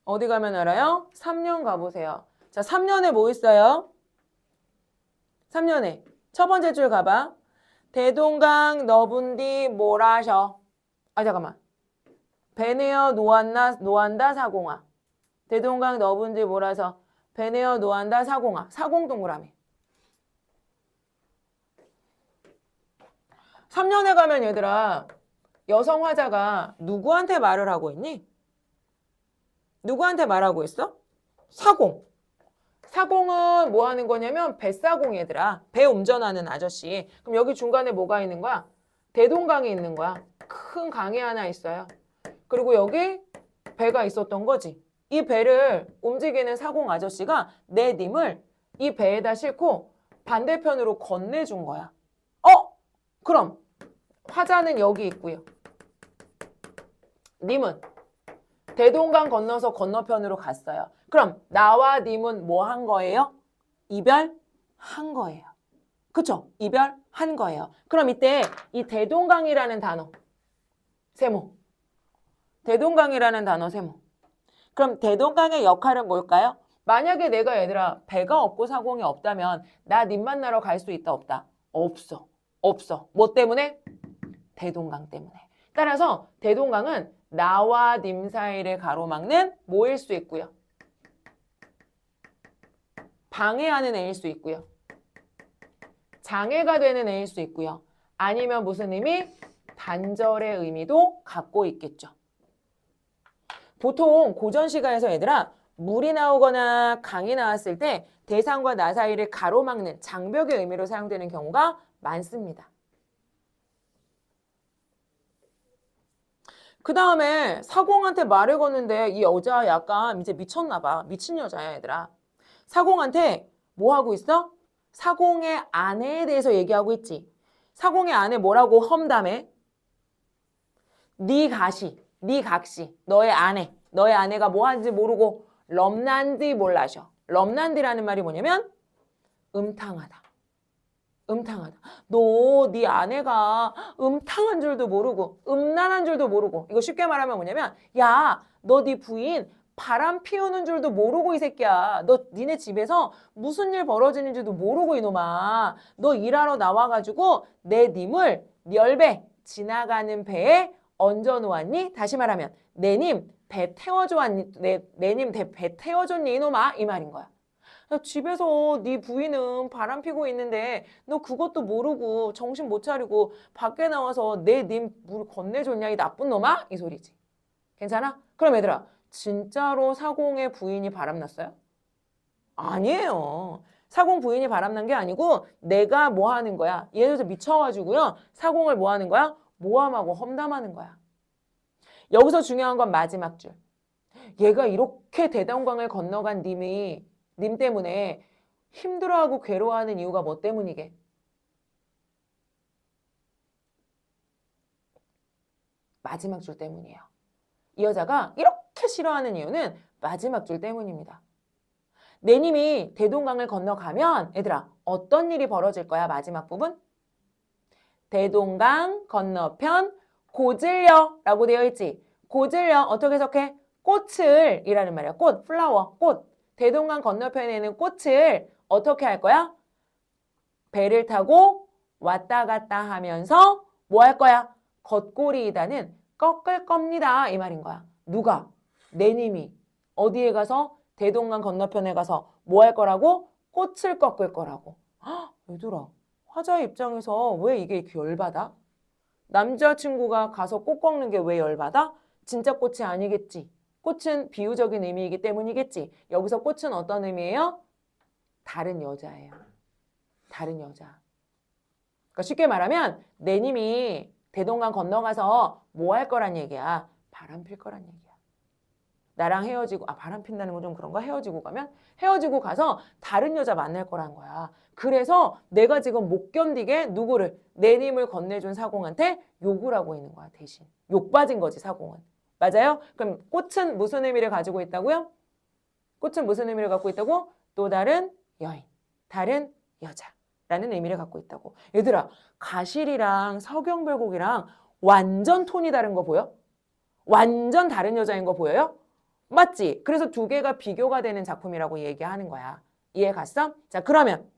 어디 가면 알아요? 3년 가보세요. 자, 3년에 뭐 있어요? 3년에 첫 번째 줄 가봐. 대동강 너분디 뭐라셔? 아 잠깐만. 배내어 노한다 사공아. 대동강 너분디 뭐라서 배내어 노한다 사공아. 사공 동그라미. 3년에 가면 얘들아 여성 화자가 누구한테 말을 하고 있니? 누구한테 말하고 있어? 사공. 사공은 뭐 하는 거냐면 뱃사공 얘들아. 배 운전하는 아저씨. 그럼 여기 중간에 뭐가 있는 거야? 대동강이 있는 거야. 큰 강이 하나 있어요. 그리고 여기 배가 있었던 거지. 이 배를 움직이는 사공 아저씨가 내 님을 이 배에다 싣고 반대편으로 건네준 거야. 그럼 화자는 여기 있고요. 님은 대동강 건너서 건너편으로 갔어요. 그럼 나와 님은 뭐 한 거예요? 이별한 거예요. 그쵸? 이별한 거예요. 그럼 이때 이 대동강이라는 단어 세모. 대동강이라는 단어 세모. 그럼 대동강의 역할은 뭘까요? 만약에 내가 얘들아 배가 없고 사공이 없다면 나 님 만나러 갈 수 있다 없다? 없어. 없어. 뭐 때문에? 대동강 때문에. 따라서 대동강은 나와 님 사이를 가로막는 뭐일 수 있고요. 방해하는 애일 수 있고요. 장애가 되는 애일 수 있고요. 아니면 무슨 의미? 단절의 의미도 갖고 있겠죠. 보통 고전 시가에서 얘들아 물이 나오거나 강이 나왔을 때 대상과 나 사이를 가로막는 장벽의 의미로 사용되는 경우가 많습니다. 그 다음에 사공한테 말을 거는데 이 여자 약간 이제 미쳤나 봐. 미친 여자야 얘들아. 사공한테 뭐 하고 있어? 사공의 아내에 대해서 얘기하고 있지. 사공의 아내 뭐라고 험담해? 네 가시, 네 각시, 너의 아내. 너의 아내가 뭐 하는지 모르고 럼난디 몰라셔. 럼난디라는 말이 뭐냐면 음탕하다. 음탕하다. 너 네 아내가 음탕한 줄도 모르고 음란한 줄도 모르고 이거 쉽게 말하면 뭐냐면 야, 너 네 부인 바람 피우는 줄도 모르고 이 새끼야. 너 니네 집에서 무슨 일 벌어지는지도 모르고 이놈아. 너 일하러 나와가지고 내 님을 열배 지나가는 배에 얹어놓았니? 다시 말하면 내님 배 태워줘왔니? 내님 배 태워줬니 이놈아? 이 말인 거야. 야, 집에서 네 부인은 바람 피고 있는데 너 그것도 모르고 정신 못 차리고 밖에 나와서 내 님 물 건네줬냐 이 나쁜 놈아? 이 소리지. 괜찮아? 그럼 얘들아 진짜로 사공의 부인이 바람났어요? 아니에요. 사공 부인이 바람난 게 아니고 내가 뭐 하는 거야? 얘네들 미쳐가지고요. 사공을 뭐 하는 거야? 모함하고 험담하는 거야. 여기서 중요한 건 마지막 줄. 얘가 이렇게 대동강을 건너간 님이 님 때문에 힘들어하고 괴로워하는 이유가 뭐 때문이게? 마지막 줄 때문이에요. 이 여자가 이렇게 싫어하는 이유는 마지막 줄 때문입니다. 내님이 대동강을 건너가면 얘들아 어떤 일이 벌어질 거야? 마지막 부분? 대동강 건너편 고질려라고 되어 있지. 고질려 어떻게 해석해? 꽃을 이라는 말이야. 꽃, 플라워, 꽃. 대동강 건너편에 있는 꽃을 어떻게 할 거야? 배를 타고 왔다 갔다 하면서 뭐 할 거야? 겉꼬리이다는 꺾을 겁니다. 이 말인 거야. 누가? 내님이 어디에 가서? 대동강 건너편에 가서 뭐 할 거라고? 꽃을 꺾을 거라고. 헉, 얘들아, 화자의 입장에서 왜 이게 이렇게 열받아? 남자친구가 가서 꽃 꺾는 게 왜 열받아? 진짜 꽃이 아니겠지. 꽃은 비유적인 의미이기 때문이겠지. 여기서 꽃은 어떤 의미예요? 다른 여자예요. 다른 여자. 그러니까 쉽게 말하면 내님이 대동강 건너가서 뭐 할 거란 얘기야? 바람 필 거란 얘기야. 나랑 헤어지고 바람 핀다는 건 좀 그런가? 헤어지고 가면? 헤어지고 가서 다른 여자 만날 거란 거야. 그래서 내가 지금 못 견디게 누구를? 내님을 건네준 사공한테 욕을 하고 있는 거야, 대신. 욕 빠진 거지, 사공은. 맞아요? 그럼 꽃은 무슨 의미를 가지고 있다고요? 꽃은 무슨 의미를 갖고 있다고? 또 다른 여인, 다른 여자라는 의미를 갖고 있다고. 얘들아, 가실이랑 서경별곡이랑 완전 톤이 다른 거 보여? 완전 다른 여자인 거 보여요? 맞지? 그래서 두 개가 비교가 되는 작품이라고 얘기하는 거야. 이해 갔어? 자, 그러면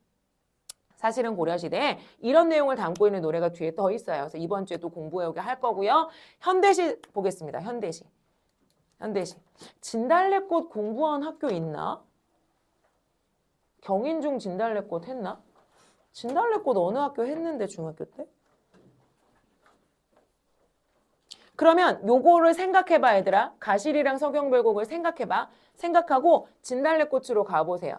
사실은 고려시대에 이런 내용을 담고 있는 노래가 뒤에 더 있어요. 그래서 이번 주에 또 공부해오게 할 거고요. 현대시 보겠습니다. 현대시. 현대시. 진달래꽃 공부한 학교 있나? 경인중 진달래꽃 했나? 진달래꽃 어느 학교 했는데 중학교 때? 그러면 요거를 생각해봐 얘들아. 가실이랑 서경별곡을 생각해봐. 생각하고 진달래꽃으로 가보세요.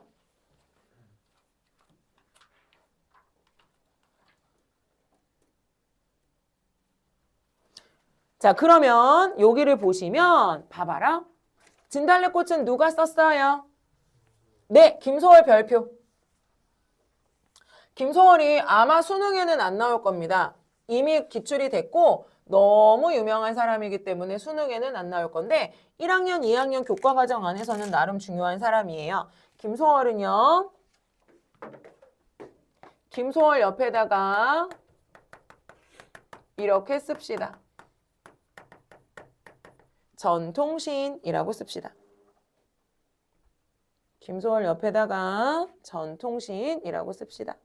자, 그러면 여기를 보시면 봐봐라. 진달래꽃은 누가 썼어요? 네, 김소월 별표. 김소월이 아마 수능에는 안 나올 겁니다. 이미 기출이 됐고 너무 유명한 사람이기 때문에 수능에는 안 나올 건데 1학년, 2학년 교과과정 안에서는 나름 중요한 사람이에요. 김소월은요. 김소월 옆에다가 이렇게 씁시다. 전통시인이라고 씁시다. 김소월 옆에다가 전통시인이라고 씁시다.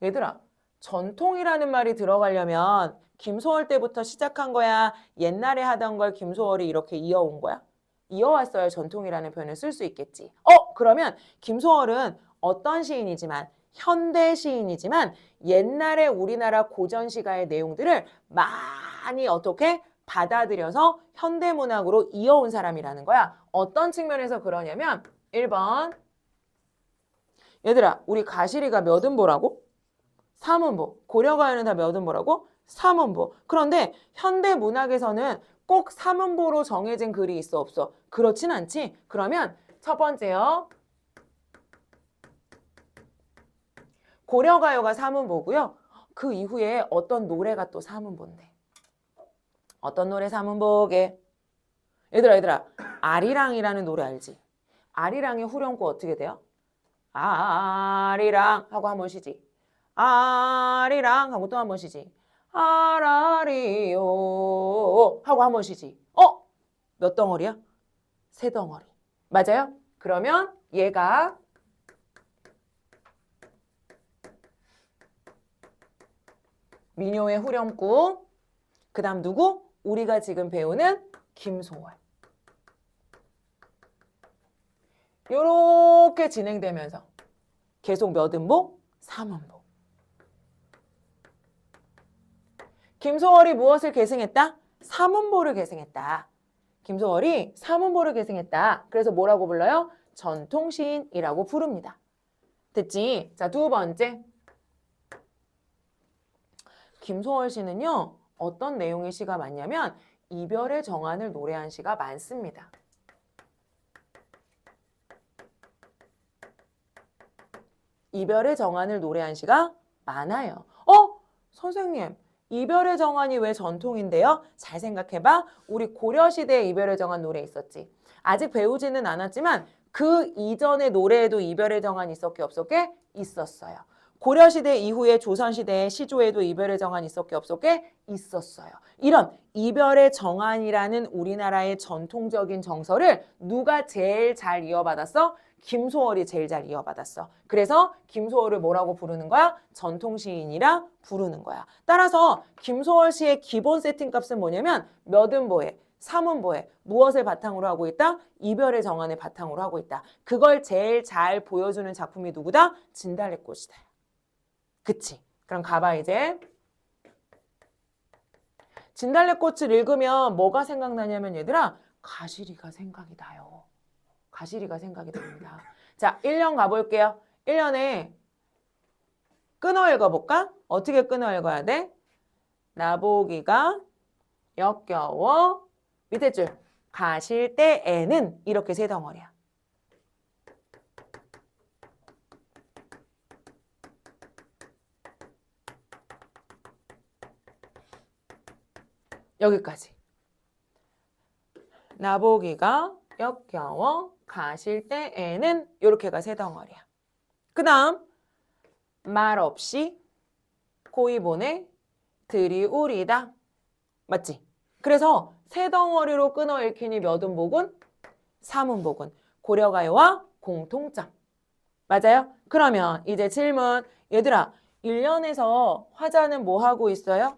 얘들아, 전통이라는 말이 들어가려면 김소월 때부터 시작한 거야? 옛날에 하던 걸 김소월이 이렇게 이어온 거야? 이어왔어야 전통이라는 표현을 쓸 수 있겠지. 그러면 김소월은 어떤 시인이지만 현대 시인이지만 옛날에 우리나라 고전 시가의 내용들을 많이 어떻게 받아들여서 현대문학으로 이어온 사람이라는 거야. 어떤 측면에서 그러냐면 1번 얘들아 우리 가시리가 몇 음보라고? 3음보. 고려가요는 다 몇 음보라고? 3음보. 그런데 현대문학에서는 꼭 3음보로 정해진 글이 있어 없어? 그렇진 않지. 그러면 첫 번째요. 고려가요가 3음보고요. 그 이후에 어떤 노래가 또 3음보인데. 어떤 노래 3음보게? 얘들아 아리랑이라는 노래 알지? 아리랑의 후렴구 어떻게 돼요? 아리랑 하고 한번 쉬지. 아리랑 하고 또 한번 쉬지. 아라리요 하고 한번 쉬지. 몇 덩어리야? 세 덩어리. 맞아요? 그러면 얘가 민요의 후렴구. 그 다음 누구? 우리가 지금 배우는 김소월. 요렇게 진행되면서 계속 몇 음보? 3음보. 김소월이 무엇을 계승했다? 3음보를 계승했다. 김소월이 3음보를 계승했다. 그래서 뭐라고 불러요? 전통시인이라고 부릅니다. 됐지? 자, 두 번째. 김소월 씨는요. 어떤 내용의 시가 많냐면 이별의 정환을 노래한 시가 많습니다. 이별의 정한을 노래한 시가 많아요. 선생님, 이별의 정한이 왜 전통인데요? 잘 생각해봐. 우리 고려시대에 이별의 정한 노래 있었지. 아직 배우지는 않았지만 그 이전의 노래에도 이별의 정한이 있었게 없었게? 있었어요. 고려시대 이후에 조선시대의 시조에도 이별의 정한 있었게 없었게? 있었어요. 이런 이별의 정한이라는 우리나라의 전통적인 정서를 누가 제일 잘 이어받았어? 김소월이 제일 잘 이어받았어. 그래서 김소월을 뭐라고 부르는 거야? 전통시인이라 부르는 거야. 따라서 김소월 시의 기본 세팅값은 뭐냐면 몇은 뭐해? 삼은 뭐해? 무엇을 바탕으로 하고 있다? 이별의 정한을 바탕으로 하고 있다. 그걸 제일 잘 보여주는 작품이 누구다? 진달래꽃이다. 그치? 그럼 가봐 이제. 진달래꽃을 읽으면 뭐가 생각나냐면 얘들아 가시리가 생각이 나요. 가시리가 생각이 납니다. 자, 1년 가볼게요. 1년에 끊어 읽어볼까? 어떻게 끊어 읽어야 돼? 나보기가 역겨워 밑에 줄 가실 때에는 이렇게 세 덩어리야. 여기까지. 나보기가 역겨워 가실 때에는 이렇게가 세 덩어리야. 그 다음 말없이 고이 보내 들이우리다. 맞지? 그래서 세 덩어리로 끊어 읽히니 몇 음복은? 3음복은 고려가요와 공통점. 맞아요? 그러면 이제 질문. 얘들아 1년에서 화자는 뭐 하고 있어요?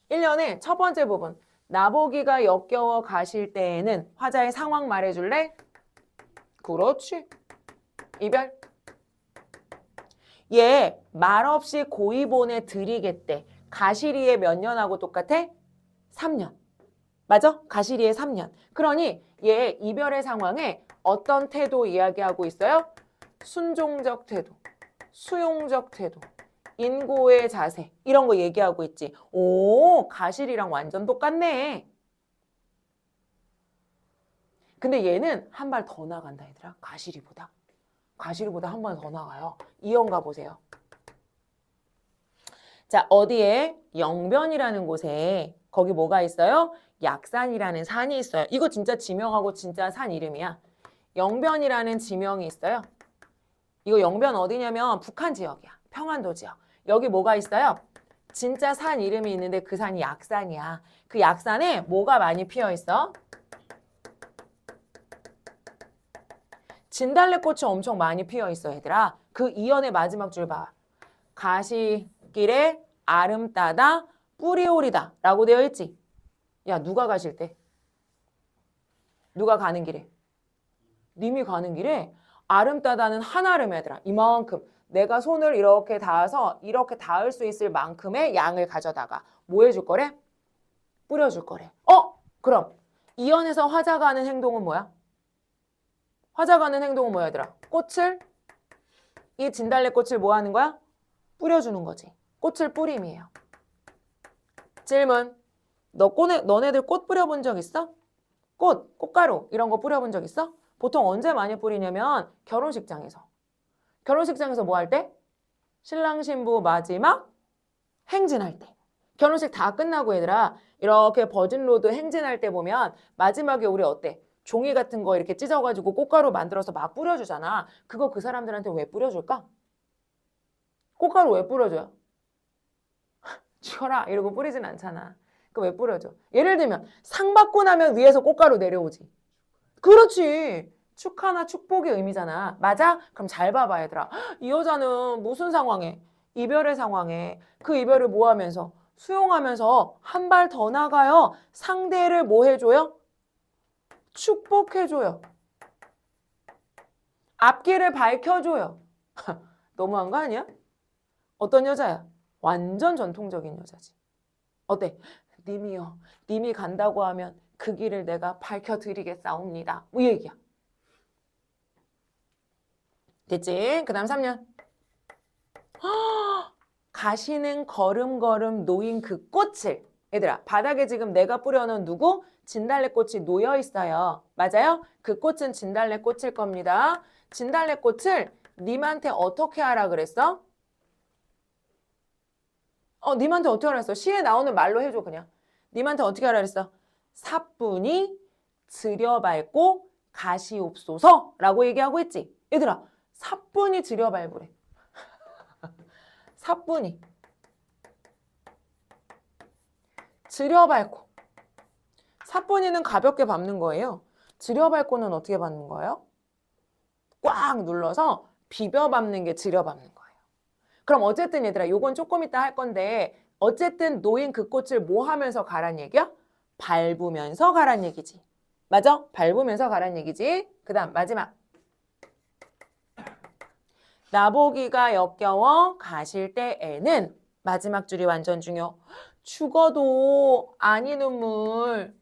1년에 첫 번째 부분 나보기가 역겨워 가실 때에는 화자의 상황 말해줄래? 그렇지. 이별. 얘 말없이 고이 보내 드리겠대. 가시리에 몇 년하고 똑같아? 3년. 맞아? 가시리에 3년. 그러니 얘 이별의 상황에 어떤 태도 이야기하고 있어요? 순종적 태도, 수용적 태도, 인고의 자세 이런 거 얘기하고 있지. 오, 가실이랑 완전 똑같네. 근데 얘는 한 발 더 나간다 얘들아. 가실이보다. 가실이보다 한 발 더 나가요. 이언가 보세요. 자, 어디에? 영변이라는 곳에 거기 뭐가 있어요? 약산이라는 산이 있어요. 이거 진짜 지명하고 진짜 산 이름이야. 영변이라는 지명이 있어요. 이거 영변 어디냐면 북한 지역이야. 평안도 지역. 여기 뭐가 있어요? 진짜 산 이름이 있는데 그 산이 약산이야. 그 약산에 뭐가 많이 피어 있어? 진달래꽃이 엄청 많이 피어 있어 얘들아. 그 이연의 마지막 줄 봐. 가시길에 아름 따다 뿌리 오리다 라고 되어 있지. 야 누가 가실 때? 누가 가는 길에? 님이 가는 길에 아름 따다는 한아름 얘들아. 이만큼 내가 손을 이렇게 닿아서 이렇게 닿을 수 있을 만큼의 양을 가져다가 뭐 해줄 거래? 뿌려줄 거래. 그럼 이연에서 화자가 하는 행동은 뭐야? 화자가 하는 행동은 뭐야 얘들아? 꽃을 이 진달래꽃을 뭐 하는 거야? 뿌려주는 거지. 꽃을 뿌림이에요. 질문. 너네들 꽃 뿌려본 적 있어? 꽃가루 이런 거 뿌려본 적 있어? 보통 언제 많이 뿌리냐면 결혼식장에서. 결혼식장에서 뭐 할 때? 신랑 신부 마지막 행진할 때. 결혼식 다 끝나고 얘들아 이렇게 버진로드 행진할 때 보면 마지막에 우리 어때? 종이 같은 거 이렇게 찢어가지고 꽃가루 만들어서 막 뿌려주잖아. 그거 그 사람들한테 왜 뿌려줄까? 꽃가루 왜 뿌려줘요? 치워라 이러고 뿌리진 않잖아. 그 왜 뿌려줘? 예를 들면 상 받고 나면 위에서 꽃가루 내려오지. 그렇지. 축하나 축복의 의미잖아. 맞아? 그럼 잘 봐봐 얘들아. 이 여자는 무슨 상황에? 이별의 상황에 그 이별을 뭐 하면서? 수용하면서 한 발 더 나가요. 상대를 뭐 해줘요? 축복해줘요. 앞길을 밝혀줘요. 너무한 거 아니야? 어떤 여자야? 완전 전통적인 여자지. 어때? 님이요. 님이 간다고 하면 그 길을 내가 밝혀드리겠사옵니다. 뭐 이 얘기야. 됐지? 그 다음 3년. 가시는 걸음걸음 놓인 그 꽃을 얘들아 바닥에 지금 내가 뿌려놓은 누구? 진달래꽃이 놓여 있어요. 맞아요? 그 꽃은 진달래꽃일 겁니다. 진달래꽃을 님한테 어떻게 하라 그랬어? 님한테 어떻게 하라 그랬어? 시에 나오는 말로 해줘 그냥. 님한테 어떻게 하라 그랬어? 사뿐히 들여밟고 가시옵소서라고 얘기하고 있지. 얘들아, 사뿐히 들여밟으래. 사뿐히 들여밟고. 사뿐히는 가볍게 밟는 거예요. 들여밟고는 어떻게 밟는 거예요? 꽉 눌러서 비벼 밟는 게 들여밟는 거예요. 그럼 어쨌든 얘들아, 요건 조금 이따 할 건데 어쨌든 놓인 그 꽃을 뭐 하면서 가란 얘기야? 밟으면서 가란 얘기지. 맞아? 밟으면서 가란 얘기지. 그 다음 마지막. 나보기가 역겨워 가실 때에는 마지막 줄이 완전 중요. 죽어도 아니 눈물.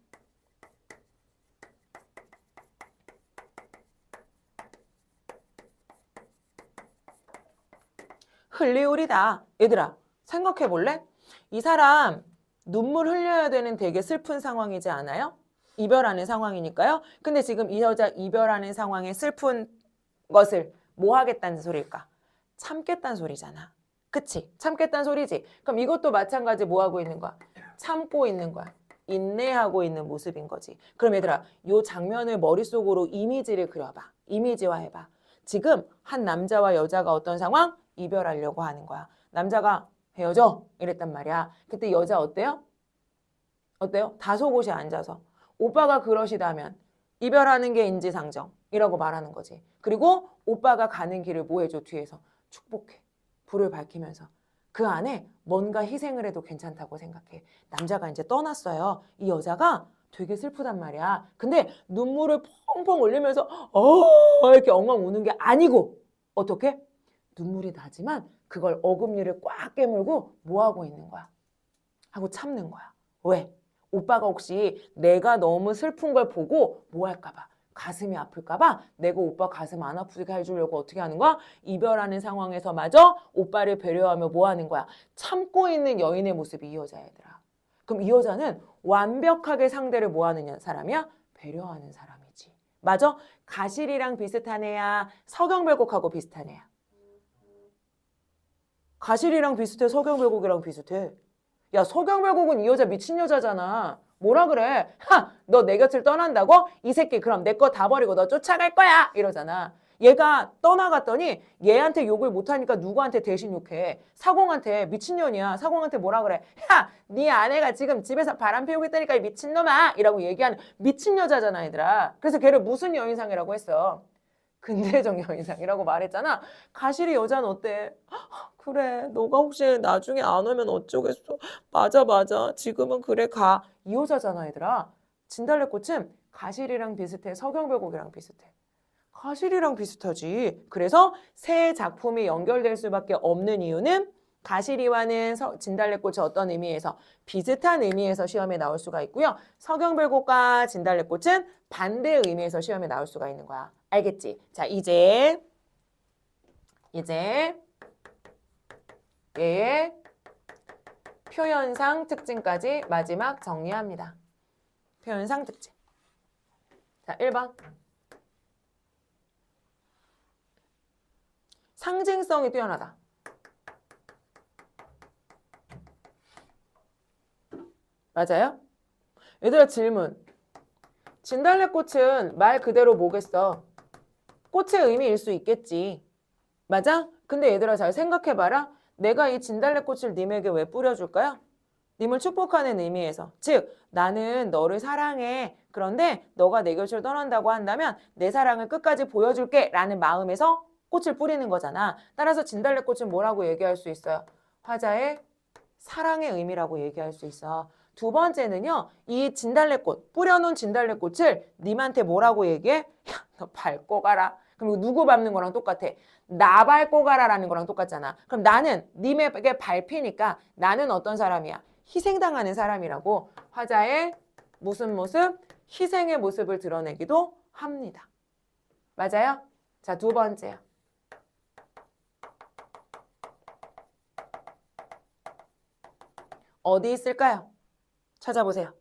흘리우리다. 얘들아, 생각해 볼래? 이 사람 눈물 흘려야 되는 되게 슬픈 상황이지 않아요? 이별하는 상황이니까요. 근데 지금 이 여자 이별하는 상황에 슬픈 것을 뭐 하겠다는 소리일까? 참겠다는 소리잖아. 그치? 참겠다는 소리지. 그럼 이것도 마찬가지 뭐 하고 있는 거야? 참고 있는 거야. 인내하고 있는 모습인 거지. 그럼 얘들아, 요 장면을 머릿속으로 이미지를 그려봐. 이미지화해봐. 지금 한 남자와 여자가 어떤 상황? 이별하려고 하는 거야. 남자가 헤어져 이랬단 말이야. 그때 여자 어때요? 어때요? 다소곳이 앉아서 오빠가 그러시다면 이별하는 게 인지상정이라고 말하는 거지. 그리고 오빠가 가는 길을 뭐 해줘? 뒤에서 축복해. 불을 밝히면서 그 안에 뭔가 희생을 해도 괜찮다고 생각해. 남자가 이제 떠났어요. 이 여자가 되게 슬프단 말이야. 근데 눈물을 펑펑 흘리면서 이렇게 엉엉 우는 게 아니고 어떻게? 눈물이 나지만 그걸 어금니를 꽉 깨물고 뭐 하고 있는 거야? 하고 참는 거야. 왜? 오빠가 혹시 내가 너무 슬픈 걸 보고 뭐 할까 봐. 가슴이 아플까 봐 내가 오빠 가슴 안 아프게 해주려고 어떻게 하는 거야? 이별하는 상황에서마저 오빠를 배려하며 뭐 하는 거야? 참고 있는 여인의 모습이 이 여자애들아. 그럼 이 여자는 완벽하게 상대를 뭐 하는 사람이야? 배려하는 사람이지. 맞아? 가실이랑 비슷한 애야? 서경별곡하고 비슷한 애야? 가실이랑 비슷해? 서경별곡이랑 비슷해? 야, 서경별곡은 이 여자 미친 여자잖아. 뭐라 그래? 하! 너 내 곁을 떠난다고? 이 새끼 그럼 내 거 다 버리고 너 쫓아갈 거야! 이러잖아. 얘가 떠나갔더니 얘한테 욕을 못하니까 누구한테 대신 욕해? 사공한테. 미친년이야. 사공한테 뭐라 그래? 야! 네 아내가 지금 집에서 바람 피우고 있다니까 이 미친놈아! 이라고 얘기하는 미친 여자잖아 얘들아. 그래서 걔를 무슨 여인상이라고 했어? 근대적 여인상이라고 말했잖아. 가실이 여자는 어때? 그래, 너가 혹시 나중에 안 오면 어쩌겠어. 맞아, 맞아. 지금은 그래, 가. 이 여자잖아, 얘들아. 진달래꽃은 가실이랑 비슷해. 서경별곡이랑 비슷해. 가실이랑 비슷하지. 그래서 세 작품이 연결될 수밖에 없는 이유는 가시리와는 진달래꽃이 어떤 의미에서 비슷한 의미에서 시험에 나올 수가 있고요. 서경별곡과 진달래꽃은 반대 의미에서 시험에 나올 수가 있는 거야. 알겠지? 자, 이제 얘의 표현상 특징까지 마지막 정리합니다. 표현상 특징. 자, 1번. 상징성이 뛰어나다. 맞아요? 얘들아 질문. 진달래꽃은 말 그대로 뭐겠어? 꽃의 의미일 수 있겠지. 맞아? 근데 얘들아 잘 생각해봐라. 내가 이 진달래꽃을 님에게 왜 뿌려줄까요? 님을 축복하는 의미에서. 즉 나는 너를 사랑해. 그런데 너가 내 곁을 떠난다고 한다면 내 사랑을 끝까지 보여줄게 라는 마음에서 꽃을 뿌리는 거잖아. 따라서 진달래꽃은 뭐라고 얘기할 수 있어요? 화자의 사랑의 의미라고 얘기할 수 있어. 두 번째는요. 이 진달래꽃, 뿌려놓은 진달래꽃을 님한테 뭐라고 얘기해? 야, 너 밟고 가라. 그럼 이거 누구 밟는 거랑 똑같아. 나 밟고 가라라는 거랑 똑같잖아. 그럼 나는 님에게 밟히니까 나는 어떤 사람이야? 희생당하는 사람이라고 화자의 무슨 모습? 희생의 모습을 드러내기도 합니다. 맞아요? 자, 두 번째요. 어디 있을까요? 찾아보세요.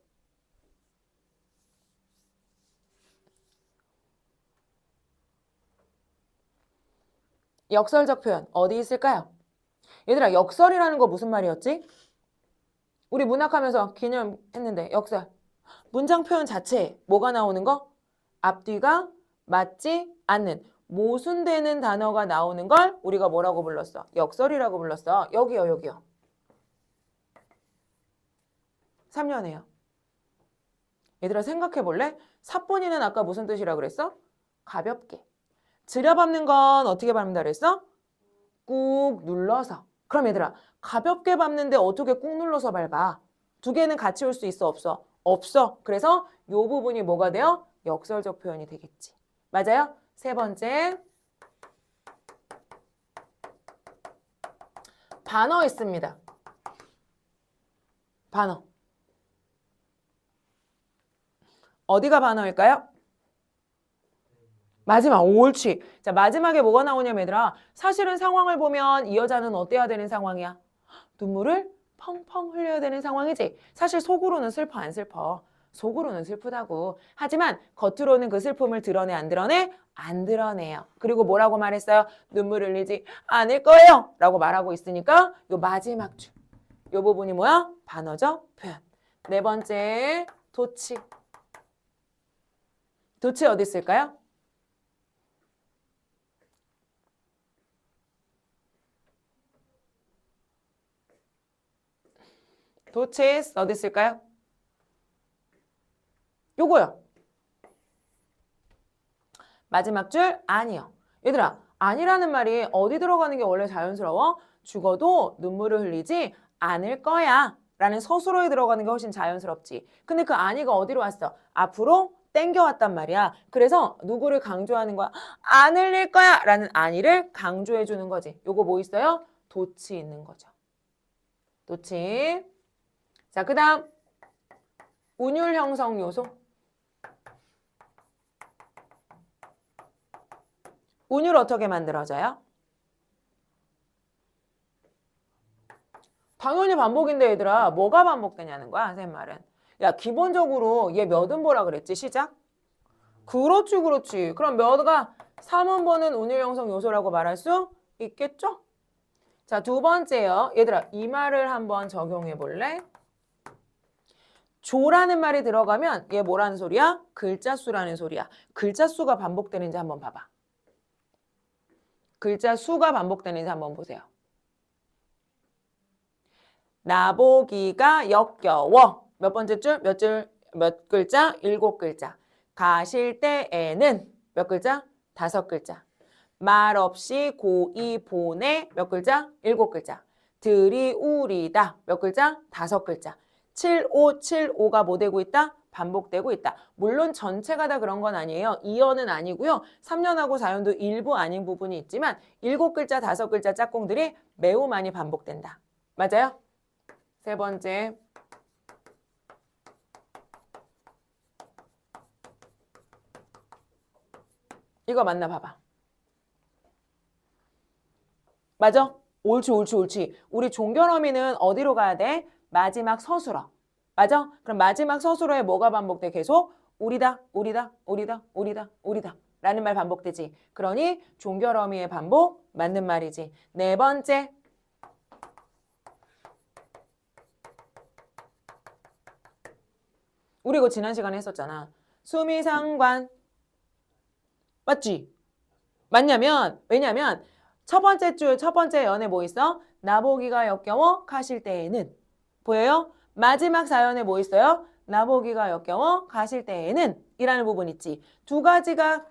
역설적 표현 어디 있을까요? 얘들아, 역설이라는 거 무슨 말이었지? 우리 문학하면서 기념했는데 역설. 문장 표현 자체에 뭐가 나오는 거? 앞뒤가 맞지 않는 모순되는 단어가 나오는 걸 우리가 뭐라고 불렀어? 역설이라고 불렀어. 여기요, 여기요. 3년에요. 얘들아, 생각해 볼래? 사뿐이는 아까 무슨 뜻이라 그랬어? 가볍게. 들여밟는 건 어떻게 밟는다 그랬어? 꾹 눌러서. 그럼 얘들아, 가볍게 밟는데 어떻게 꾹 눌러서 밟아? 두 개는 같이 올 수 있어, 없어? 없어. 그래서 이 부분이 뭐가 돼요? 역설적 표현이 되겠지. 맞아요? 세 번째, 반어 있습니다. 반어. 어디가 반어일까요? 마지막, 옳지. 자, 마지막에 뭐가 나오냐면 얘들아, 사실은 상황을 보면 이 여자는 어때야 되는 상황이야? 눈물을 펑펑 흘려야 되는 상황이지. 사실 속으로는 슬퍼, 안 슬퍼? 속으로는 슬프다고. 하지만 겉으로는 그 슬픔을 드러내, 안 드러내? 안 드러내요. 그리고 뭐라고 말했어요? 눈물 흘리지 않을 거예요 라고 말하고 있으니까 요 마지막 줄, 요 부분이 뭐야? 반어적 표현. 네 번째, 도치. 도치 어디 있을까요? 도치 어디 있을까요? 요거요. 마지막 줄 아니요. 얘들아, 아니라는 말이 어디 들어가는 게 원래 자연스러워? 죽어도 눈물을 흘리지 않을 거야 라는 서술어에 들어가는 게 훨씬 자연스럽지. 근데 그 아니가 어디로 왔어? 앞으로 땡겨왔단 말이야. 그래서 누구를 강조하는 거야? 안 흘릴 거야 라는 아니를 강조해 주는 거지. 요거 뭐 있어요? 도치 있는 거죠. 도치. 자, 그 다음 운율 형성 요소. 운율 어떻게 만들어져요? 당연히 반복인데 얘들아, 뭐가 반복되냐는 거야 선생님 말은. 야, 기본적으로 얘 몇은 뭐라 그랬지? 시작? 그렇지, 그렇지. 그럼 몇가 3원본은 운율 형성 요소라고 말할 수 있겠죠? 자, 두 번째요. 얘들아, 이 말을 한번 적용해 볼래? 조라는 말이 들어가면 얘 뭐라는 소리야? 글자 수라는 소리야. 글자 수가 반복되는지 한번 봐봐. 글자 수가 반복되는지 한번 보세요. 나보기가 역겨워. 몇 번째 줄? 몇 줄? 몇 글자? 7글자. 가실 때에는 몇 글자? 5글자. 말없이 고이 보내 몇 글자? 7글자. 들이우리다 몇 글자? 5글자. 7575가 뭐 되고 있다? 반복되고 있다. 물론 전체가 다 그런 건 아니에요. 2연은 아니고요. 3년하고 4연도 일부 아닌 부분이 있지만 7글자, 5글자 짝꿍들이 매우 많이 반복된다. 맞아요? 세 번째. 이거 맞나 봐봐. 맞아? 옳지, 옳지, 옳지. 우리 종결어미는 어디로 가야 돼? 마지막 서술어. 맞아? 그럼 마지막 서술어에 뭐가 반복돼? 계속 우리다, 우리다, 우리다, 우리다, 우리다 라는 말 반복되지. 그러니 종결어미의 반복 맞는 말이지. 네 번째. 우리 이거 지난 시간에 했었잖아. 수미상관. 맞지? 맞냐면, 왜냐면 첫 번째 줄, 첫 번째 연에 뭐 있어? 나보기가 역겨워 가실 때에는. 보여요? 마지막 사연에 뭐 있어요? 나보기가 역겨워 가실 때에는 이라는 부분 있지. 두 가지가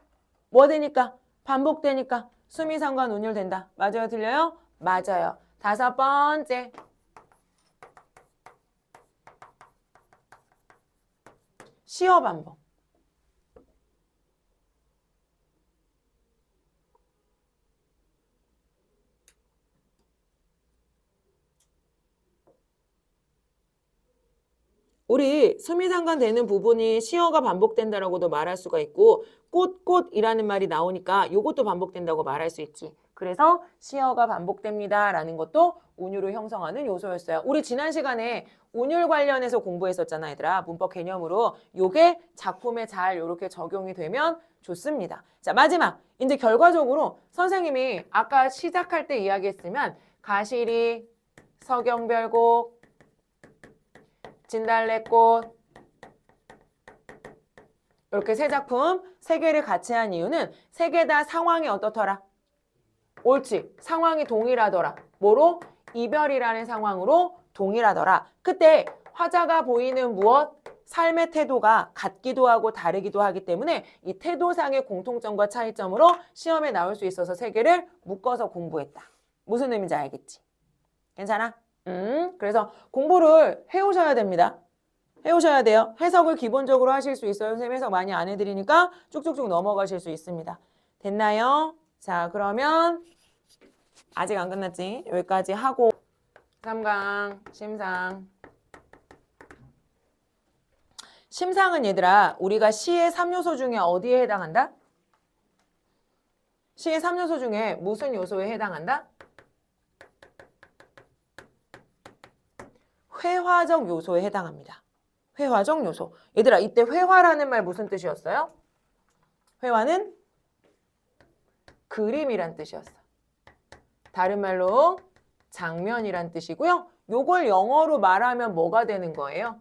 뭐 되니까? 반복되니까 수미상관 운율된다. 맞아요? 틀려요? 맞아요. 다섯 번째. 시어 반복. 우리 수미상관 되는 부분이 시어가 반복된다라고도 말할 수가 있고 꽃꽃이라는 말이 나오니까 이것도 반복된다고 말할 수 있지. 그래서 시어가 반복됩니다라는 것도 운율을 형성하는 요소였어요. 우리 지난 시간에 운율 관련해서 공부했었잖아, 얘들아. 문법 개념으로. 요게 작품에 잘 이렇게 적용이 되면 좋습니다. 자, 마지막. 이제 결과적으로 선생님이 아까 시작할 때 이야기했으면 가시리, 석영별곡, 진달래꽃 이렇게 세 작품, 세 개를 같이 한 이유는 세 개 다 상황이 어떻더라? 옳지. 상황이 동일하더라. 뭐로? 이별이라는 상황으로 동일하더라. 그때 화자가 보이는 무엇? 삶의 태도가 같기도 하고 다르기도 하기 때문에 이 태도상의 공통점과 차이점으로 시험에 나올 수 있어서 세 개를 묶어서 공부했다. 무슨 의미인지 알겠지? 괜찮아? 그래서 공부를 해오셔야 됩니다. 해오셔야 돼요. 해석을 기본적으로 하실 수 있어요. 선생님 해석 많이 안 해드리니까 쭉쭉쭉 넘어가실 수 있습니다. 됐나요? 자, 그러면 아직 안 끝났지? 여기까지 하고 3강 심상. 심상은 얘들아 우리가 시의 3요소 중에 어디에 해당한다? 시의 3요소 중에 무슨 요소에 해당한다? 회화적 요소에 해당합니다. 회화적 요소. 얘들아 이때 회화라는 말 무슨 뜻이었어요? 회화는 그림이란 뜻이었어. 다른 말로 장면이란 뜻이고요. 요걸 영어로 말하면 뭐가 되는 거예요?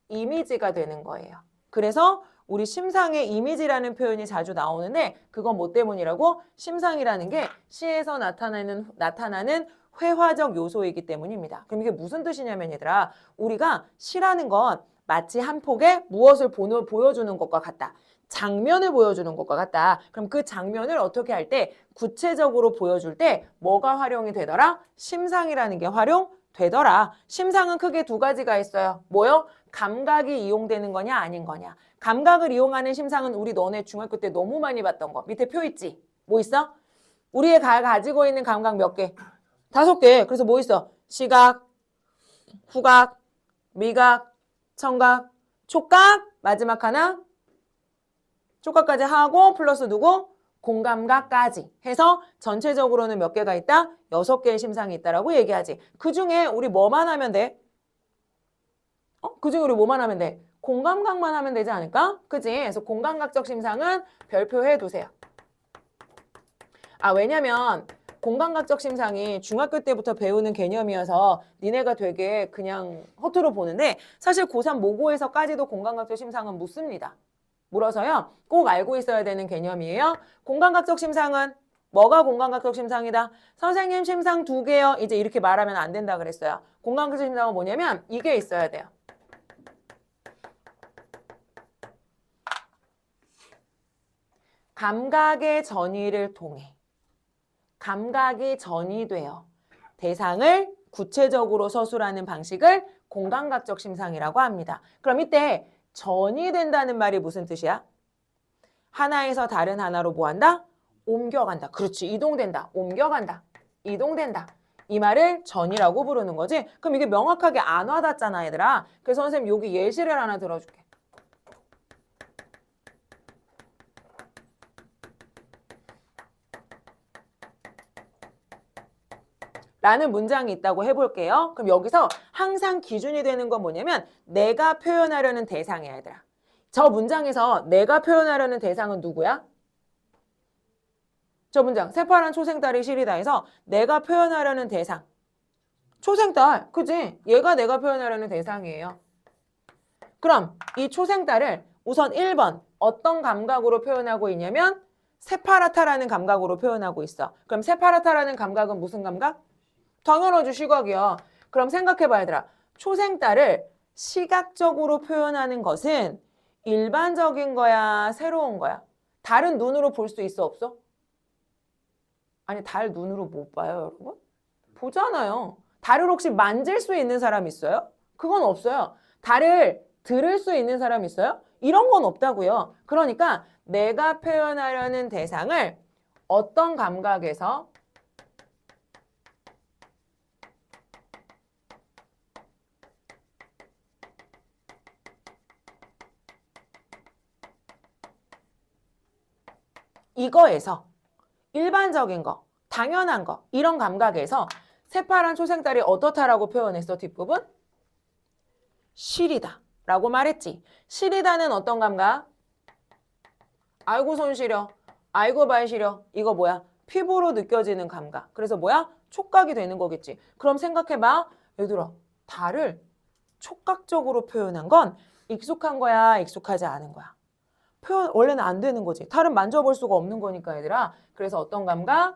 이미지가 되는 거예요. 그래서 우리 심상에 이미지라는 표현이 자주 나오는데 그건 뭐 때문이라고? 심상이라는 게 시에서 나타나는 회화적 요소이기 때문입니다. 그럼 이게 무슨 뜻이냐면 얘들아 우리가 시라는 건 마치 한 폭의 무엇을 보여주는 것과 같다. 장면을 보여주는 것과 같다. 그럼 그 장면을 어떻게 할 때 구체적으로 보여줄 때 뭐가 활용이 되더라? 심상이라는 게 활용되더라. 심상은 크게 두 가지가 있어요. 뭐요? 감각이 이용되는 거냐 아닌 거냐. 감각을 이용하는 심상은 우리 너네 중학교 때 너무 많이 봤던 거. 밑에 표 있지? 뭐 있어? 우리의 가지고 있는 감각 몇 개? 5개. 그래서 뭐 있어? 시각, 후각, 미각, 청각, 촉각, 마지막 하나 촉각까지 하고 플러스 누구? 공감각까지 해서 전체적으로는 몇 개가 있다? 6개의 심상이 있다라고 얘기하지. 그중에 우리 뭐만 하면 돼? 그중에 우리 뭐만 하면 돼? 공감각만 하면 되지 않을까? 그지? 그래서 공감각적 심상은 별표해 두세요. 아, 왜냐면 공감각적 심상이 중학교 때부터 배우는 개념이어서 니네가 되게 그냥 허투루 보는데 사실 고3 모고에서까지도 공감각적 심상은 묻습니다. 물어서요. 꼭 알고 있어야 되는 개념이에요. 공감각적 심상은 뭐가 공감각적 심상이다? 선생님 심상 2개요. 이제 이렇게 말하면 안 된다 그랬어요. 공감각적 심상은 뭐냐면 이게 있어야 돼요. 감각의 전이를 통해 감각이 전이되어 대상을 구체적으로 서술하는 방식을 공감각적 심상이라고 합니다. 그럼 이때 전이된다는 말이 무슨 뜻이야? 하나에서 다른 하나로 뭐한다? 옮겨간다. 그렇지. 이동된다. 옮겨간다. 이동된다. 이 말을 전이라고 부르는 거지. 그럼 이게 명확하게 안 와닿잖아 얘들아. 그래서 선생님 여기 예시를 하나 들어줄게. 라는 문장이 있다고 해볼게요. 그럼 여기서 항상 기준이 되는 건 뭐냐면 내가 표현하려는 대상이야 얘들아. 저 문장에서 내가 표현하려는 대상은 누구야? 저 문장 새파란 초생딸이 시리다 해서 내가 표현하려는 대상 초생딸 그지? 얘가 내가 표현하려는 대상이에요. 그럼 이 초생딸을 우선 1번 어떤 감각으로 표현하고 있냐면 새파랗다라는 감각으로 표현하고 있어. 그럼 새파랗다라는 감각은 무슨 감각? 당연하지 시각이야. 그럼 생각해봐 얘들아. 초생딸을 시각적으로 표현하는 것은 일반적인 거야? 새로운 거야? 다른 눈으로 볼 수 있어 없어? 아니 달 눈으로 못 봐요 여러분? 보잖아요. 달을 혹시 만질 수 있는 사람 있어요? 그건 없어요. 달을 들을 수 있는 사람 있어요? 이런 건 없다고요. 그러니까 내가 표현하려는 대상을 어떤 감각에서 이거에서 일반적인 거, 당연한 거 이런 감각에서 새파란 초생딸이 어떻다라고 표현했어 뒷부분? 시리다 라고 말했지. 시리다는 어떤 감각? 아이고 손 시려. 아이고 발 시려. 이거 뭐야? 피부로 느껴지는 감각. 그래서 뭐야? 촉각이 되는 거겠지. 그럼 생각해봐. 얘들아, 달을 촉각적으로 표현한 건 익숙한 거야, 익숙하지 않은 거야? 표현 원래는 안 되는 거지. 달은 만져볼 수가 없는 거니까 얘들아. 그래서 어떤 감각?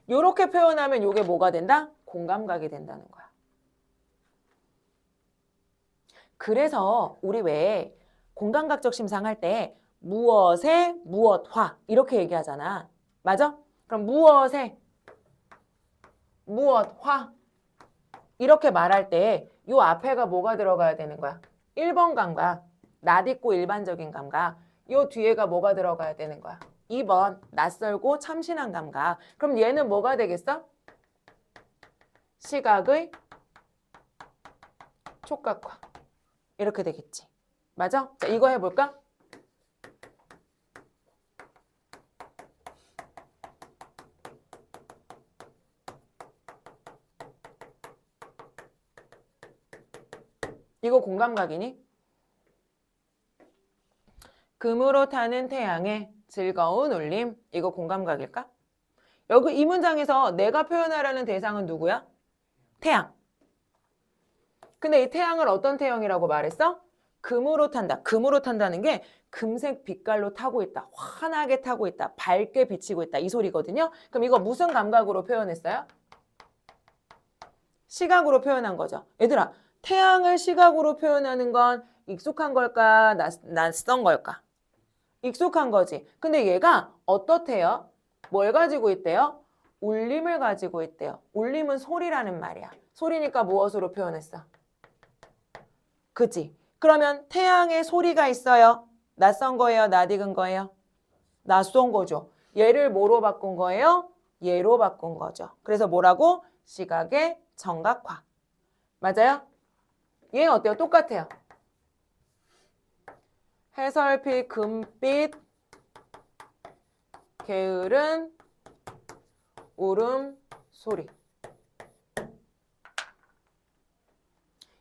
요렇게 표현하면 요게 뭐가 된다? 공감각이 된다는 거야. 그래서 우리 왜 공감각적 심상할 때 무엇에 무엇화 이렇게 얘기하잖아. 맞아? 그럼 무엇에 무엇화 이렇게 말할 때 요 앞에가 뭐가 들어가야 되는 거야? 1번 감각, 낯익고 일반적인 감각. 요 뒤에가 뭐가 들어가야 되는 거야? 2번 낯설고 참신한 감각. 그럼 얘는 뭐가 되겠어? 시각의 촉각화. 이렇게 되겠지. 맞아? 자, 이거 해볼까? 이거 공감각이니? 금으로 타는 태양의 즐거운 울림. 이거 공감각일까? 여기 이 문장에서 내가 표현하라는 대상은 누구야? 태양. 근데 이 태양을 어떤 태양이라고 말했어? 금으로 탄다. 금으로 탄다는 게 금색 빛깔로 타고 있다. 환하게 타고 있다. 밝게 비치고 있다. 이 소리거든요. 그럼 이거 무슨 감각으로 표현했어요? 시각으로 표현한 거죠. 얘들아, 태양을 시각으로 표현하는 건 익숙한 걸까? 낯선 걸까? 익숙한 거지. 근데 얘가 어떻대요? 뭘 가지고 있대요? 울림을 가지고 있대요. 울림은 소리라는 말이야. 소리니까 무엇으로 표현했어? 그치? 그러면 태양에 소리가 있어요. 낯선 거예요? 낯익은 거예요? 낯선 거죠. 얘를 뭐로 바꾼 거예요? 얘로 바꾼 거죠. 그래서 뭐라고? 시각의 청각화. 맞아요? 얘는 어때요? 똑같아요. 해설피 금빛 게으른 울음소리.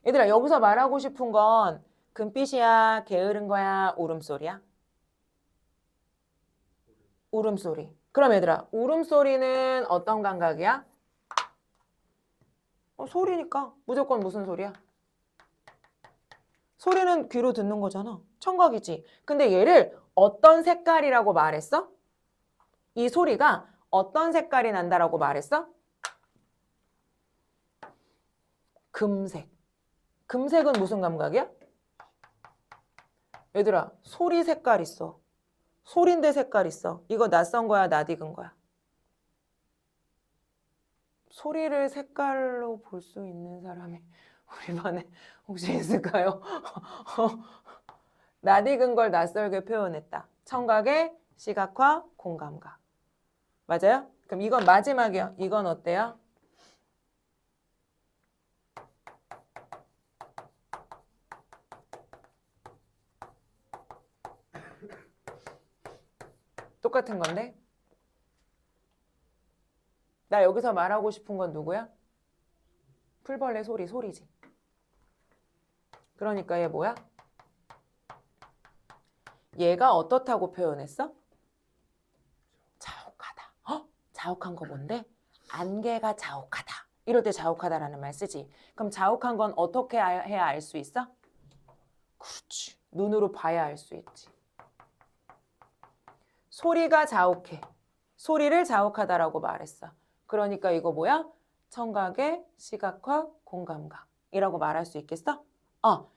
얘들아, 여기서 말하고 싶은 건 금빛이야, 게으른 거야, 울음소리야? 울음소리. 그럼 얘들아, 울음소리는 어떤 감각이야? 소리니까. 무조건 무슨 소리야? 소리는 귀로 듣는 거잖아. 청각이지. 근데 얘를 어떤 색깔이라고 말했어? 이 소리가 어떤 색깔이 난다라고 말했어? 금색. 금색은 무슨 감각이야? 얘들아, 소리 색깔 있어. 소리인데 색깔 있어. 이거 낯선 거야, 낯익은 거야? 소리를 색깔로 볼 수 있는 사람이 우리 반에 혹시 있을까요? 낯익은 걸 낯설게 표현했다. 청각의 시각화, 공감각. 맞아요? 그럼 이건 마지막이요. 이건 어때요? 똑같은 건데? 나 여기서 말하고 싶은 건 누구야? 풀벌레 소리, 소리지. 그러니까 얘 뭐야? 얘가 어떻다고 표현했어? 자욱하다. 자욱한 거 뭔데? 안개가 자욱하다. 이럴 때 자욱하다라는 말 쓰지. 그럼 자욱한 건 어떻게 해야 알 수 있어? 그렇지. 눈으로 봐야 알 수 있지. 소리가 자욱해. 소리를 자욱하다라고 말했어. 그러니까 이거 뭐야? 청각의 시각화 공감각이라고 말할 수 있겠어?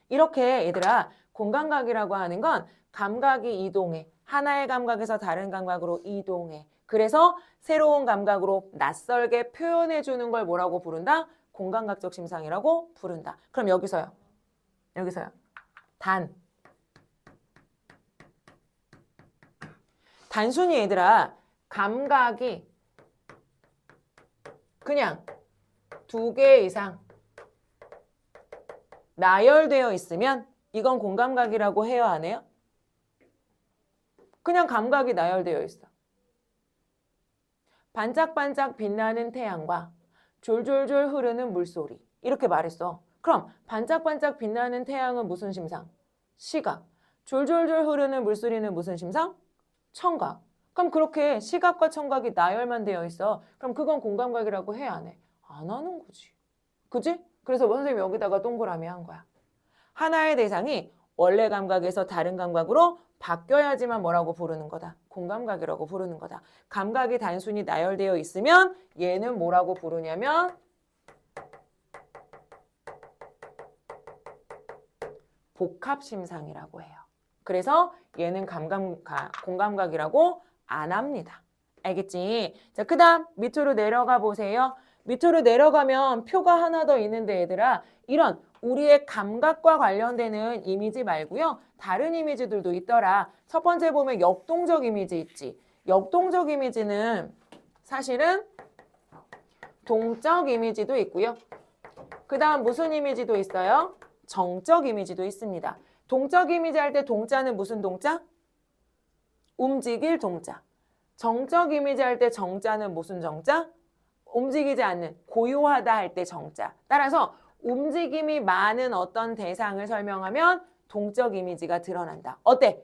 이렇게 얘들아 공감각이라고 하는 건 감각이 이동해. 하나의 감각에서 다른 감각으로 이동해. 그래서 새로운 감각으로 낯설게 표현해 주는 걸 뭐라고 부른다? 공감각적 심상이라고 부른다. 그럼 여기서요. 단순히 얘들아 감각이 그냥 2개 이상 나열되어 있으면 이건 공감각이라고 해요, 안 해요? 그냥 감각이 나열되어 있어. 반짝반짝 빛나는 태양과 졸졸졸 흐르는 물소리. 이렇게 말했어. 그럼 반짝반짝 빛나는 태양은 무슨 심상? 시각. 졸졸졸 흐르는 물소리는 무슨 심상? 청각. 그럼 그렇게 시각과 청각이 나열만 되어 있어. 그럼 그건 공감각이라고 해, 안 해? 안 하는 거지. 그지? 그래서 선생님이 여기다가 동그라미 한 거야. 하나의 대상이 원래 감각에서 다른 감각으로 바뀌어야지만 뭐라고 부르는 거다? 공감각이라고 부르는 거다. 감각이 단순히 나열되어 있으면 얘는 뭐라고 부르냐면 복합심상이라고 해요. 그래서 얘는 공감각이라고 안 합니다. 알겠지? 자, 그 다음 밑으로 내려가 보세요. 밑으로 내려가면 표가 하나 더 있는데 얘들아, 이런 우리의 감각과 관련되는 이미지 말고요. 다른 이미지들도 있더라. 첫 번째 보면 역동적 이미지 있지. 역동적 이미지는 사실은 동적 이미지도 있고요. 그 다음 무슨 이미지도 있어요? 정적 이미지도 있습니다. 동적 이미지 할 때 동자는 무슨 동자? 움직일 동자. 정적 이미지 할 때 정자는 무슨 정자? 움직이지 않는, 고요하다 할 때 정자. 따라서 움직임이 많은 어떤 대상을 설명하면 동적 이미지가 드러난다. 어때?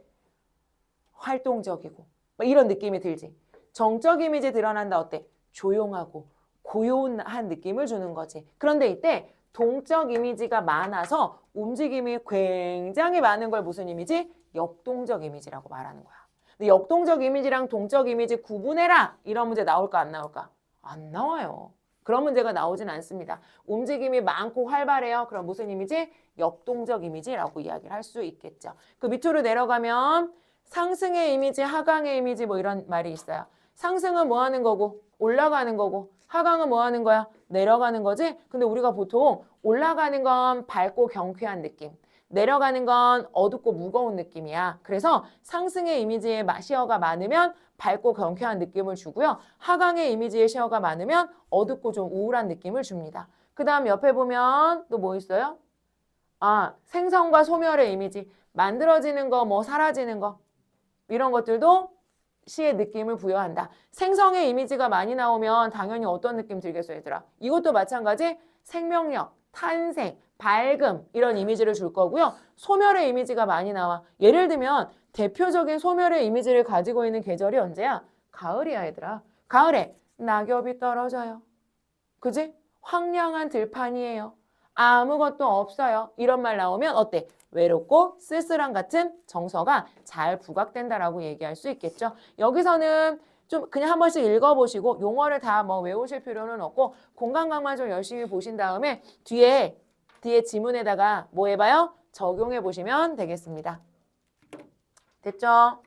활동적이고 이런 느낌이 들지. 정적 이미지 드러난다. 어때? 조용하고 고요한 느낌을 주는 거지. 그런데 이때 동적 이미지가 많아서 움직임이 굉장히 많은 걸 무슨 이미지? 역동적 이미지라고 말하는 거야. 근데 역동적 이미지랑 동적 이미지 구분해라. 이런 문제 나올까 안 나올까? 안 나와요. 그런 문제가 나오진 않습니다. 움직임이 많고 활발해요. 그럼 무슨 이미지? 역동적 이미지라고 이야기를 할 수 있겠죠. 그 밑으로 내려가면 상승의 이미지, 하강의 이미지 뭐 이런 말이 있어요. 상승은 뭐 하는 거고 올라가는 거고 하강은 뭐 하는 거야? 내려가는 거지? 근데 우리가 보통 올라가는 건 밝고 경쾌한 느낌, 내려가는 건 어둡고 무거운 느낌이야. 그래서 상승의 이미지에 시어가 많으면 밝고 경쾌한 느낌을 주고요. 하강의 이미지에 시어가 많으면 어둡고 좀 우울한 느낌을 줍니다. 그 다음 옆에 보면 또 뭐 있어요? 아, 생성과 소멸의 이미지. 만들어지는 거, 뭐 사라지는 거. 이런 것들도 시의 느낌을 부여한다. 생성의 이미지가 많이 나오면 당연히 어떤 느낌 들겠어요, 얘들아? 이것도 마찬가지 생명력, 탄생, 밝음 이런 이미지를 줄 거고요. 소멸의 이미지가 많이 나와. 예를 들면 대표적인 소멸의 이미지를 가지고 있는 계절이 언제야? 가을이야, 얘들아. 가을에 낙엽이 떨어져요. 그지? 황량한 들판이에요. 아무것도 없어요. 이런 말 나오면 어때? 외롭고 쓸쓸한 같은 정서가 잘 부각된다라고 얘기할 수 있겠죠. 여기서는 좀 그냥 한 번씩 읽어보시고 용어를 다 뭐 외우실 필요는 없고 공감각만 좀 열심히 보신 다음에 뒤에 지문에다가 뭐 해봐요? 적용해 보시면 되겠습니다. 됐죠?